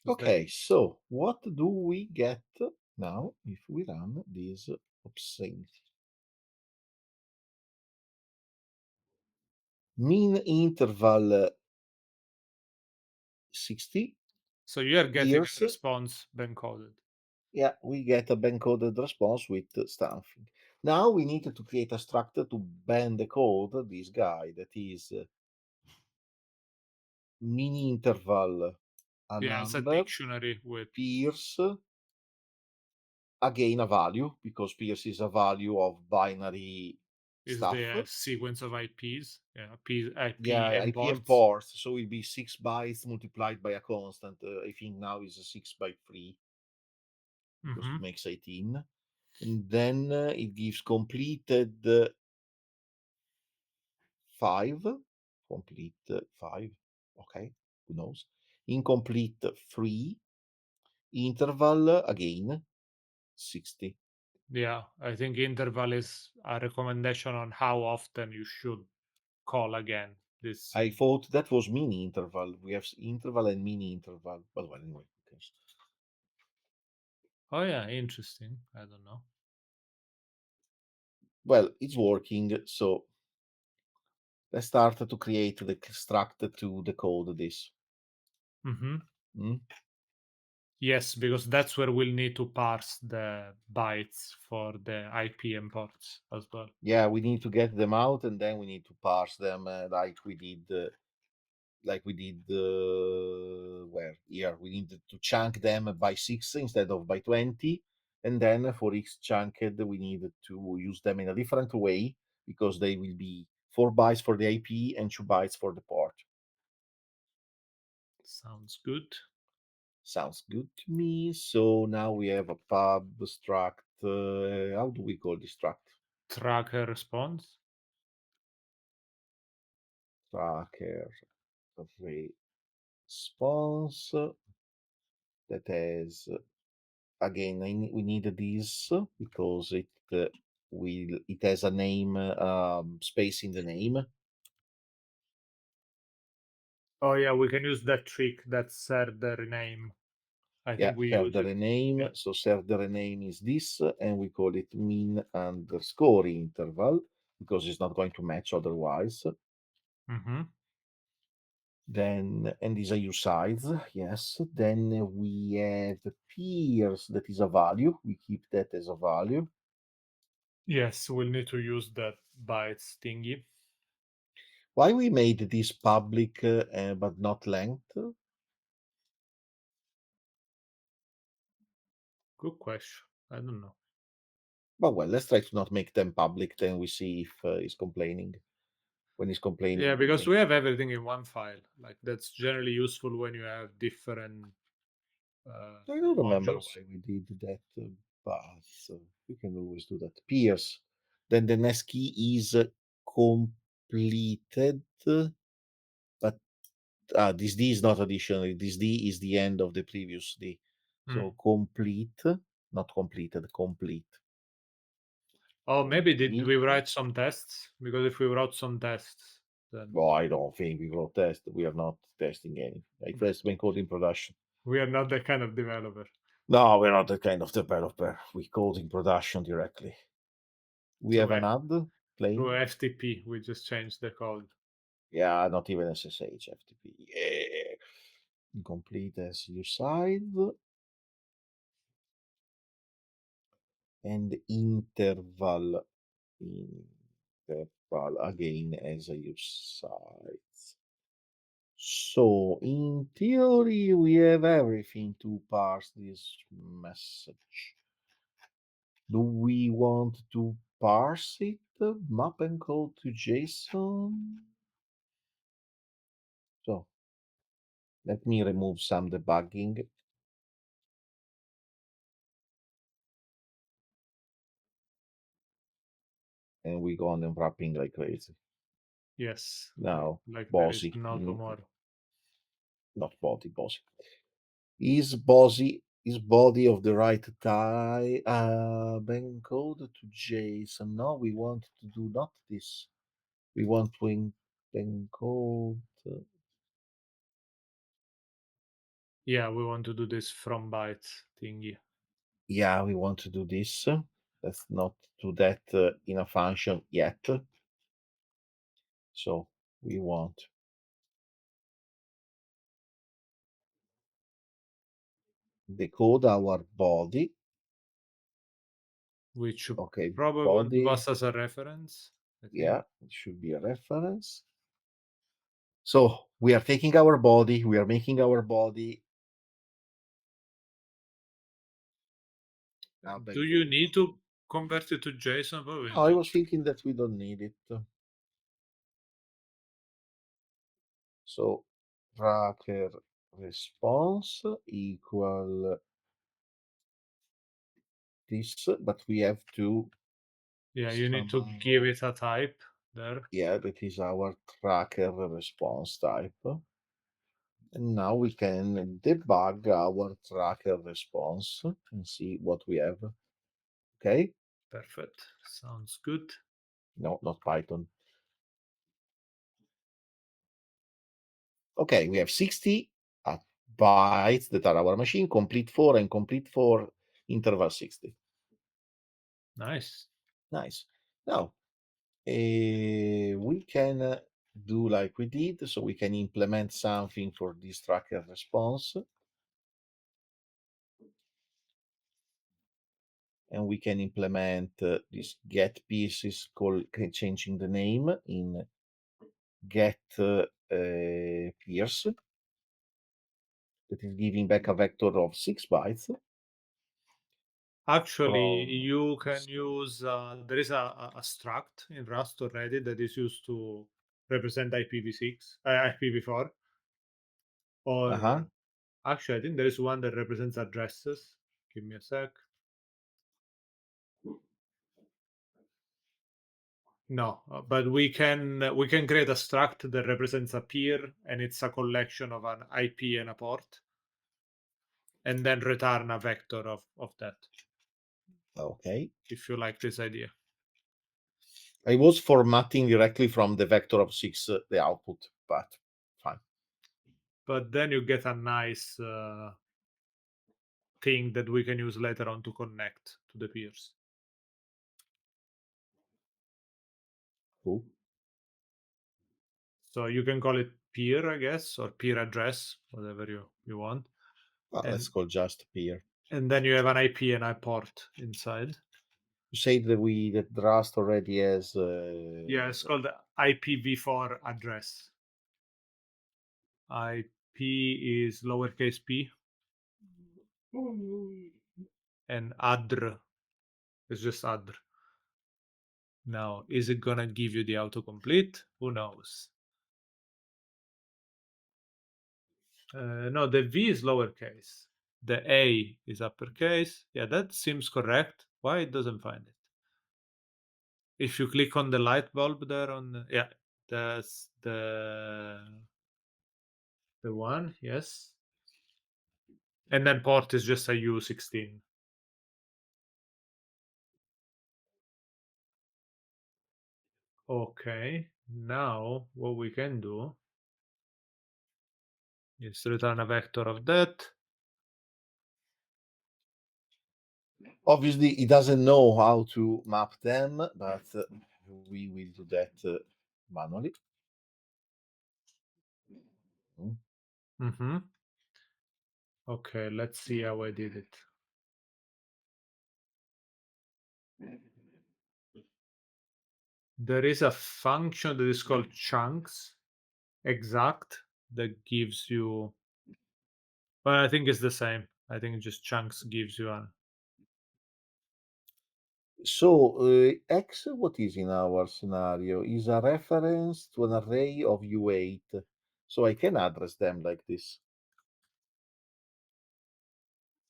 Okay, so what do we get now if we run this obscene? Min interval 60 So you are getting years. a response then coded. Yeah, we get a coded response with something. Now we need to create a structure to bend the code, this guy that is min interval a Yeah, it's a number, dictionary with Pierce again a value, because Pierce is a value of binary is stuff. the sequence of IPs. Yeah, IP Yeah, and IP and ports. port, so it'll be 6 bytes multiplied by a constant. I think now is a 6 by 3 because it Mm-hmm. makes 18. And then it gives completed 5, complete 5, okay, who knows? Incomplete 3, interval again 60. Yeah, I think interval is a recommendation on how often you should call again this. I thought that was mini interval. We have interval and mini interval, but well, anyway. Okay. Oh yeah, interesting. I don't know. Well, it's working, so let's start to create the struct to decode this. Mm-hmm. Mm? Yes, because that's where we'll need to parse the bytes for the IP and ports as well. Yeah, we need to get them out, and then we need to parse them like we did where here we need to chunk them by 6 instead of by 20, and then for each chunked we need to use them in a different way, because they will be 4 bytes for the IP and 2 bytes for the port. Sounds good. Sounds good to me. So now we have a pub struct. How do we call this struct? Tracker response. Tracker response that has again we need this because it has a name, space in the name. Oh yeah, we can use that trick that server name. I Yeah, think we use server it. name. Yeah. So server name is this, and we call it min underscore interval because it's not going to match otherwise. Mm-hmm. Then, and is a usize, yes. Then we have peers, that is a value. We keep that as a value. Yes, we'll need to use that bytes thingy. Why we made this public but not length? Good question. I don't know. But well, let's try to not make them public. Then we see if he's complaining. When he's Yeah, complaining, we because can. we have everything in one file. Like that's generally useful when you have different I don't remember modules. why we did that, but we can always do that. Peers. Then the next key is completed, but this D is not additional. This D is the end of the previous D. So Hmm. complete, not completed, complete. Oh, maybe did Complete. we write some tests? Because if we wrote some tests, then Well, I don't think we will test. We are not testing any. It has been code in production. we are not that kind of developer. No, we're not that kind of developer. We code in production directly. We have Through an add through plain. FTP, we just changed the code. Yeah, not even SSH, FTP. Yeah. Incomplete as you side and interval again as a use site. So in theory, we have everything to parse this message. Do we want to parse it, map and code to JSON? So let me remove some debugging and we go on unwrapping like crazy. Yes, Now, like there is Bossy, no tomorrow. not body, Bossy. Is body of the right type? Encode to JSON. No, we want to do not this. We want to encode. Yeah, we want to do this from bytes thingy. Yeah, we want to do this. Let's not do that in a function yet. So we want decode our body. which you Okay, probably want to body. pass as a reference, I think. Yeah, it should be a reference. So we are taking our body, we are making our body a Do you background. need to convert it to JSON? Probably No, I not. was thinking that we don't need it. So tracker response equal this, but we have to Yeah, you need to give somehow, it a type there. yeah, that is our tracker response type. And now we can debug our tracker response and see what we have. Okay, Perfect. Sounds good. no, not Python. Okay, we have 60 bytes that are our machine, complete 4 and complete 4, interval 60. Nice. Nice. Now, we can do like we did, so we can implement something for this tracker response, and we can implement this get pieces called changing the name in get pierce, that is giving back a vector of 6 bytes Actually, from you can this. use, there is a struct in Rust already that is used to represent IPv6, IPv4, Uh-huh. or actually, I think there is one that represents addresses. Give me a sec. No, but we can create a struct that represents a peer, and it's a collection of an IP and a port, and then return a vector of that. Okay. If you like this idea, I was formatting directly from the vector of 6, the output, but fine. but then you get a nice thing that we can use later on to connect to the peers. Cool. So you can call it peer, I guess, or peer address, whatever you want, Well, let's and call just peer. and then you have an IP and a port inside. You say that Rust already has Yeah, it's called the IPv4 address. IP is lowercase p, and adr is just adr. Now, is it gonna give you the autocomplete? Who knows? No, the V is lowercase. The A is uppercase. Yeah, that seems correct. Why it doesn't find it? If you click on the light bulb there on yeah, that's the one, yes. And then port is just a U16. Okay, now what we can do is return a vector of that. obviously it doesn't know how to map them, but we will do that manually. Mm. Mm-hmm. Okay, let's see how I did it. There is a function that is called chunks exact that gives you, well, I think it's the same. I think just chunks gives you an. So X, what is in our scenario, is a reference to an array of U8. So I can address them like this.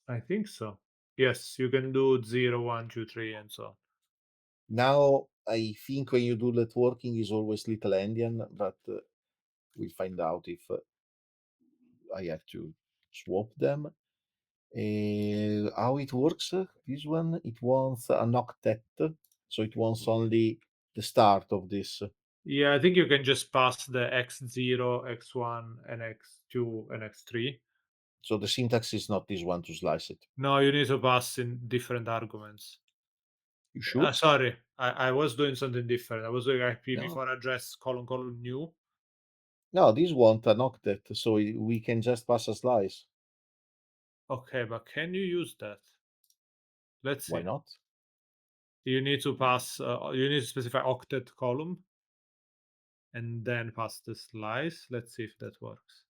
I think so. Yes, you can do 0, 1, 2, 3, and so on. Now, I think when you do networking is always little endian, but we'll find out if I have to swap them. How it works? This one, it wants an octet, so it wants only the start of this. Yeah, I think you can just pass the x0, x1, and x2 and x3. So the syntax is not this one to slice it. No, you need to pass in different arguments. You sure? Sorry, I was doing something different. I was doing No. IPv4 address colon colon new. No, this want an octet, so we can just pass a slice. Okay, but can you use that? Let's Why see. not? You need to pass. You need to specify octet column and then pass the slice. Let's see if that works.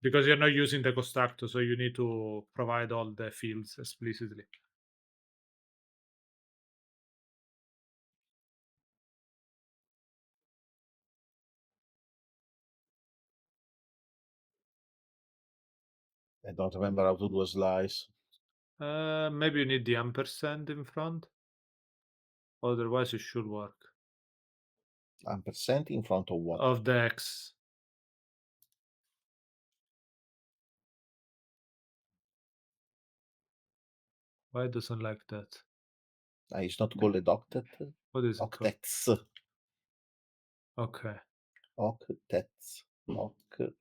Because you're not using the constructor, so you need to provide all the fields explicitly. I don't remember how to do a slice. Maybe you need the ampersand in front. Otherwise, it should work. Ampersand in front of what? Of the X. Why it doesn't like that? It's not called a octet. What is it called? Octets. Okay. Octets. Octets.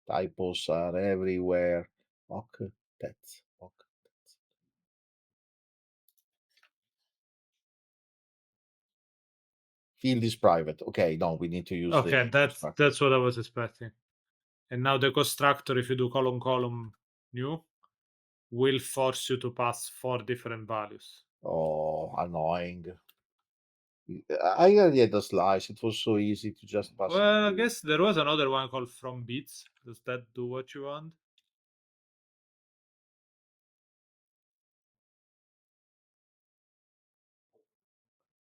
Typos are everywhere. Octets. Octets. Field is private. Okay, no, we need to use the Okay, constructor. that's what I was expecting. And now the constructor, if you do column column new, will force you to pass 4 different values. Oh, annoying. I already had a slice. It was so easy to just pass it Well, I through. guess there was another one called from bits. Does that do what you want?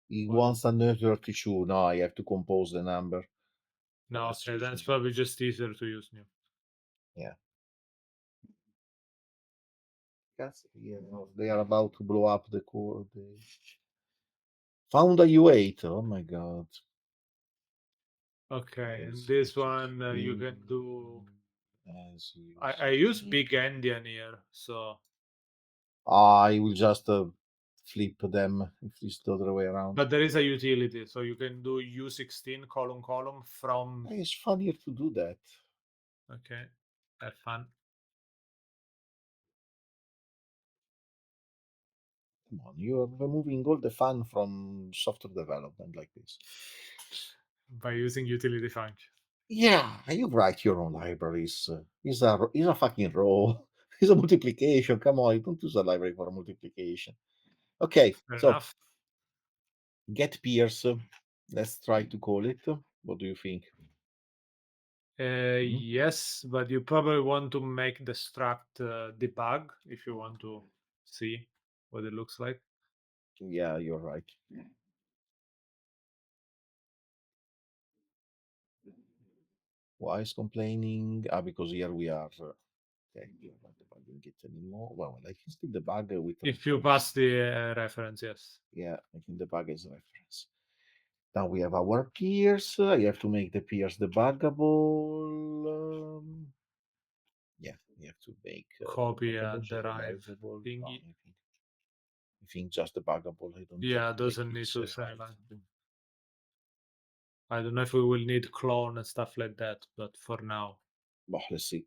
He What? wants a 32. No, I have to compose the number. No, Let's okay, use then it's the, probably just easier to use new. yeah. Yes, yeah, no, they are about to blow up the core. They found a U8. Oh my god. Okay, and As this you one you see, can do. as you I use see. big endian here, so. I will just flip them if it's the other way around. But there is a utility, so you can do U16 column column from. It's funnier to do that. Okay, have fun. Come on, you are removing all the fun from software development like this. By using utility function. Yeah, you write your own libraries. It's a fucking row. It's a multiplication. Come on, you don't use a library for multiplication. Okay, Fair so enough. get peers. Let's try to call it. What do you think? Hmm? Yes, but you probably want to make the struct debug if you want to see what it looks like. Yeah, you're right. Why is complaining? Ah, because here we are. Okay, we are not debugging it anymore. Well, I can still debug with If you reference. pass the reference, yes. Yeah, I can debug as reference. Now we have our peers. I have to make the peers debuggable. Yeah, we have to make Copy debuggable, and derive serializable. No, thingy. I think just debuggable. I don't have Yeah, to make doesn't it need to serialized. serialize. I don't know if we will need clone and stuff like that, but for now. Well, let's see.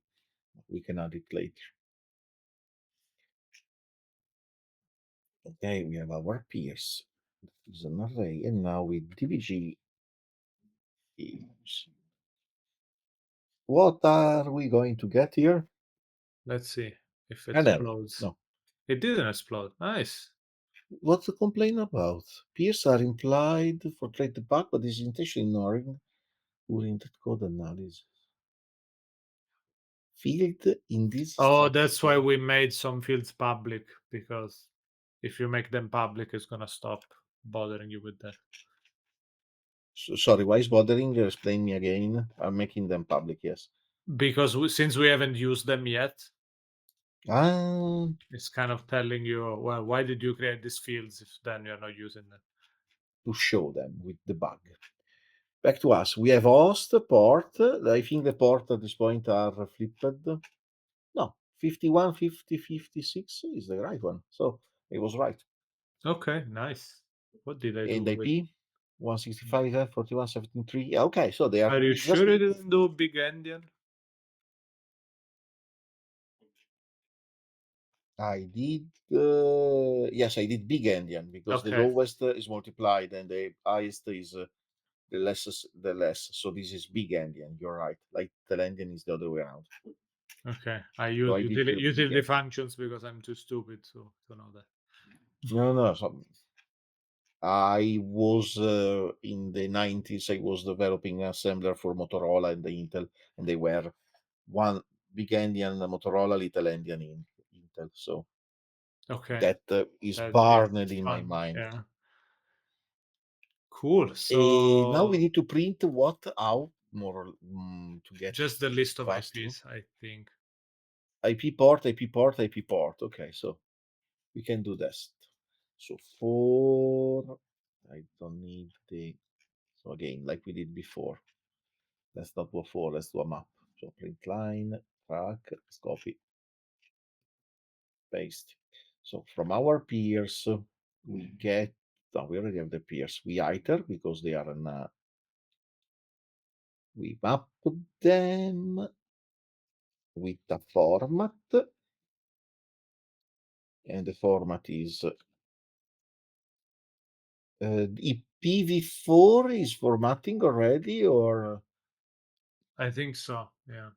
We can add it later. Okay, we have our peers. It's an array, and now with DBG peers. What are we going to get here? Let's see if it An error. explodes. No. It didn't explode. Nice. What's the complaint about? Peers are implied for trait debug, but is intentionally ignoring oriented code analysis. Field in this Oh, that's why structure. we made some fields public, because if you make them public, it's gonna stop bothering you with that. Sorry, why is bothering? Explain me again. I'm making them public, yes. Because since we haven't used them yet, Ah, it's kind of telling you, well, why did you create these fields if then you're not using them? to show them with the bug. Back to us. We have host, port. I think the port at this point are flipped. No, 51, 50, 56 is the right one. So it was right. Okay, nice. What did I do And with? IP 165, 41, 73. Yeah, okay, so they are Are you just. sure you didn't do big endian? I did, yes, I did big endian because the Okay, lowest is multiplied and the highest is the less. So this is big endian. You're right. Little endian is the other way around. Okay, I So use I did here big utility endian. functions because I'm too stupid to know that. No, no. So I was in the 90s. I was developing an assembler for Motorola and the Intel, and they were one big endian Motorola, little endian in Intel. So Okay, that is yeah, burned it's in my fun. mind. Yeah, cool. Now we So need to print what out to get just the list of fast IPs, I think. IP port, IP port, IP port. Okay, so we can do this. So for I don't need the so again like we did before. Let's not go for let's do a map. So print line, track, let's copy, paste. So from our peers we get we already have the peers. We iter because they are we map them with a format, and the format is IPv4 is formatting already, or I think so. Yeah.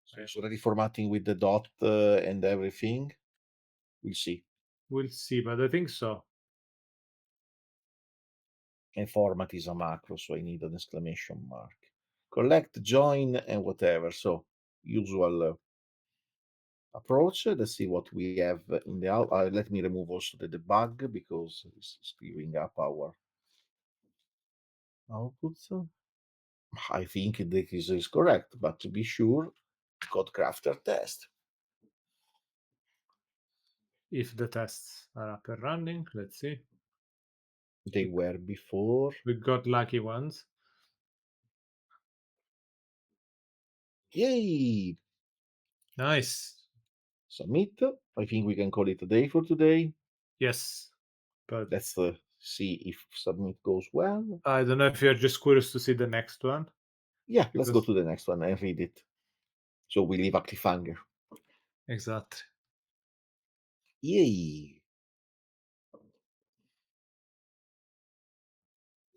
so it's already formatting with the dot and everything. We'll see. We'll see, but I think so. And format is a macro, so I need an exclamation mark. Collect, join, and whatever. So usual approach. Let's see what we have in the out. Let me remove also the debug because it's screwing up our outputs. I think this is correct, but to be sure, CodeCrafter test. If the tests are up and running, let's see. They were before. We got lucky ones. Yay! Nice. Submit. I think we can call it a day for today. Yes, but Let's see if submit goes well. I don't know if you're just curious to see the next one. Yeah, let's go Because to the next one and read it. So we leave a cliffhanger. exactly. Yay!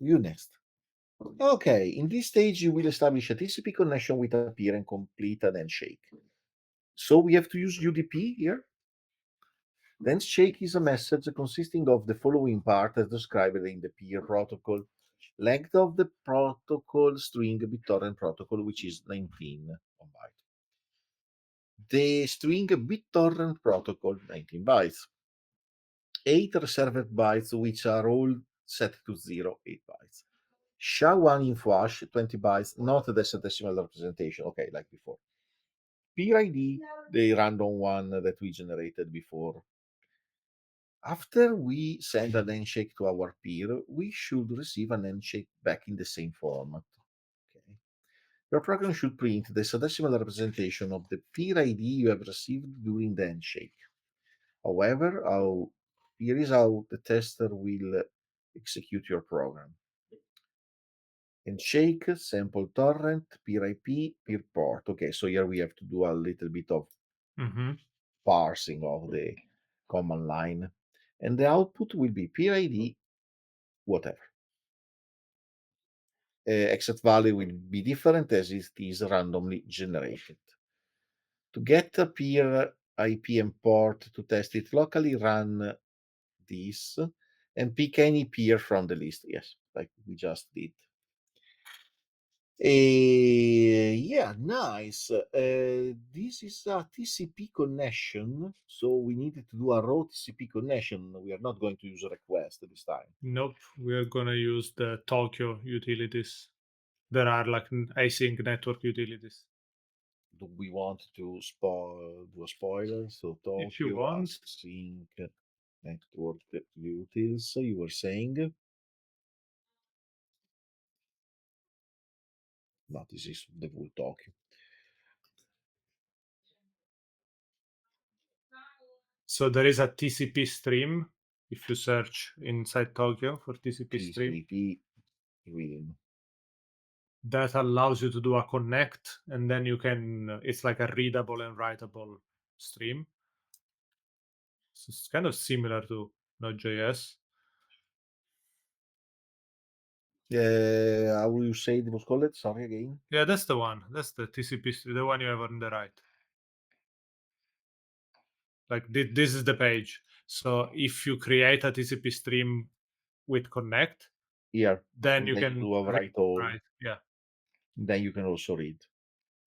View next. Okay, in this stage you will establish a TCP connection with a peer and complete an handshake. So we have to use UDP here. The handshake is a message consisting of the following part as described in the peer protocol. Length of the protocol string BitTorrent protocol, which is 19 bytes. The string BitTorrent protocol, 19 bytes. 8 reserved bytes, which are all set to 0, 8 bytes. SHA-1 info hash, 20 bytes, not the decimal representation, okay, like before. Peer ID, the random one that we generated before. After we send an handshake to our peer, we should receive an handshake back in the same format. Okay. Your program should print the hexadecimal representation of the peer ID you have received during the handshake. However, here is how the tester will execute your program. Handshake, sample torrent, peer IP, peer port. Okay, so here we have to do a little bit of Mm-hmm. parsing of the command line. And the output will be peer ID, whatever. Exit value will be different as it is randomly generated. To get a peer IP and port to test it locally, run this and pick any peer from the list. Yes, like we just did. Yeah, nice. This is a TCP connection, so we needed to do a raw TCP connection. We are not going to use a request this time. Nope, we're gonna use the Tokyo utilities. There are like async network utilities. Do we want to do a spoiler? So If you Tokyo want, async network utils. You were saying no, this is the full Tokyo. so there is a TCP stream. If you search inside Tokyo for TCP stream, TCP reading. that allows you to do a connect, and then you can. It's like a readable and writable stream. So it's kind of similar to Node.js. How will you say it was called? Sorry again. Yeah, that's the one. That's the TCP stream, the one you have on the right. Like this is the page. So if you create a TCP stream with connect, Here, then and you then you can do read, overwrite all. right? Yeah, Then you can also read.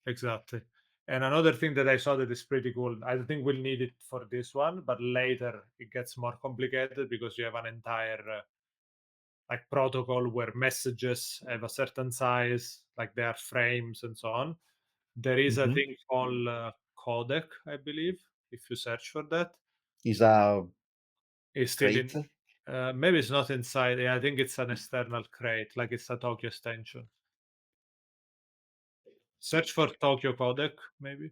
exactly. And another thing that I saw that is pretty cool. I don't think we'll need it for this one, but later it gets more complicated because you have an entire like protocol where messages have a certain size, like they are frames and so on. There is a Mhm. thing called codec, I believe. If you search for that, Is a it's still crate. in. Maybe it's not inside. Yeah, I think it's an external crate, like it's a Tokyo extension. Search for Tokyo codec, maybe.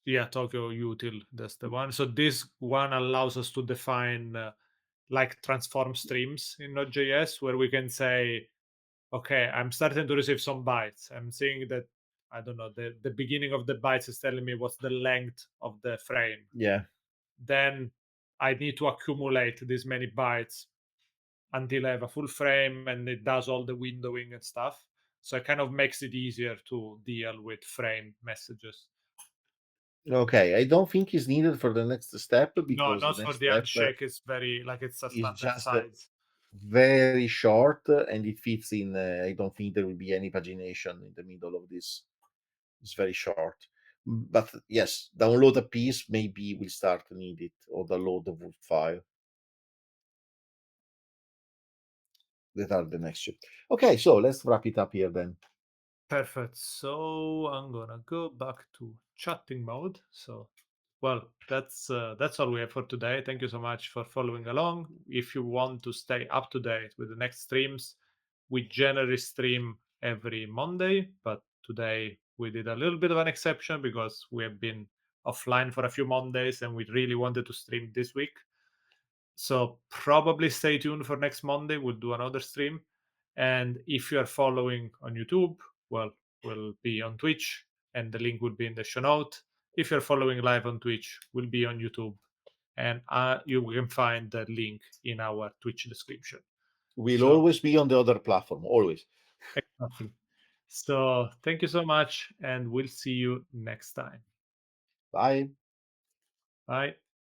Yeah, Tokyo util. That's the one. So this one allows us to define like transform streams in Node.js, where we can say, okay, I'm starting to receive some bytes. I'm seeing that, I don't know, the beginning of the bytes is telling me what's the length of the frame. Yeah. Then I need to accumulate this many bytes until I have a full frame and it does all the windowing and stuff. So it kind of makes it easier to deal with frame messages. Okay. I don't think it's needed for the next step No, because the not for next the step handshake. It's very like it's a is standard just size. very short and it fits in. I don't think there will be any pagination in the middle of this. It's very short. But yes, download a piece, maybe we'll start to need it, or download the wood file. That are the next step. Okay, so let's wrap it up here then. Perfect. So I'm gonna go back to chatting mode. So, well, that's all we have for today. Thank you so much for following along. If you want to stay up to date with the next streams, we generally stream every Monday, but today we did a little bit of an exception because we have been offline for a few Mondays and we really wanted to stream this week. So probably stay tuned for next Monday. We'll do another stream. And if you are following on YouTube, well, we'll be on Twitch, and the link will be in the show note. If you're following live on Twitch, we'll be on YouTube, and you can find the link in our Twitch description. We'll So always be on the other platform, always. exactly. So thank you so much, and we'll see you next time. Bye. Bye.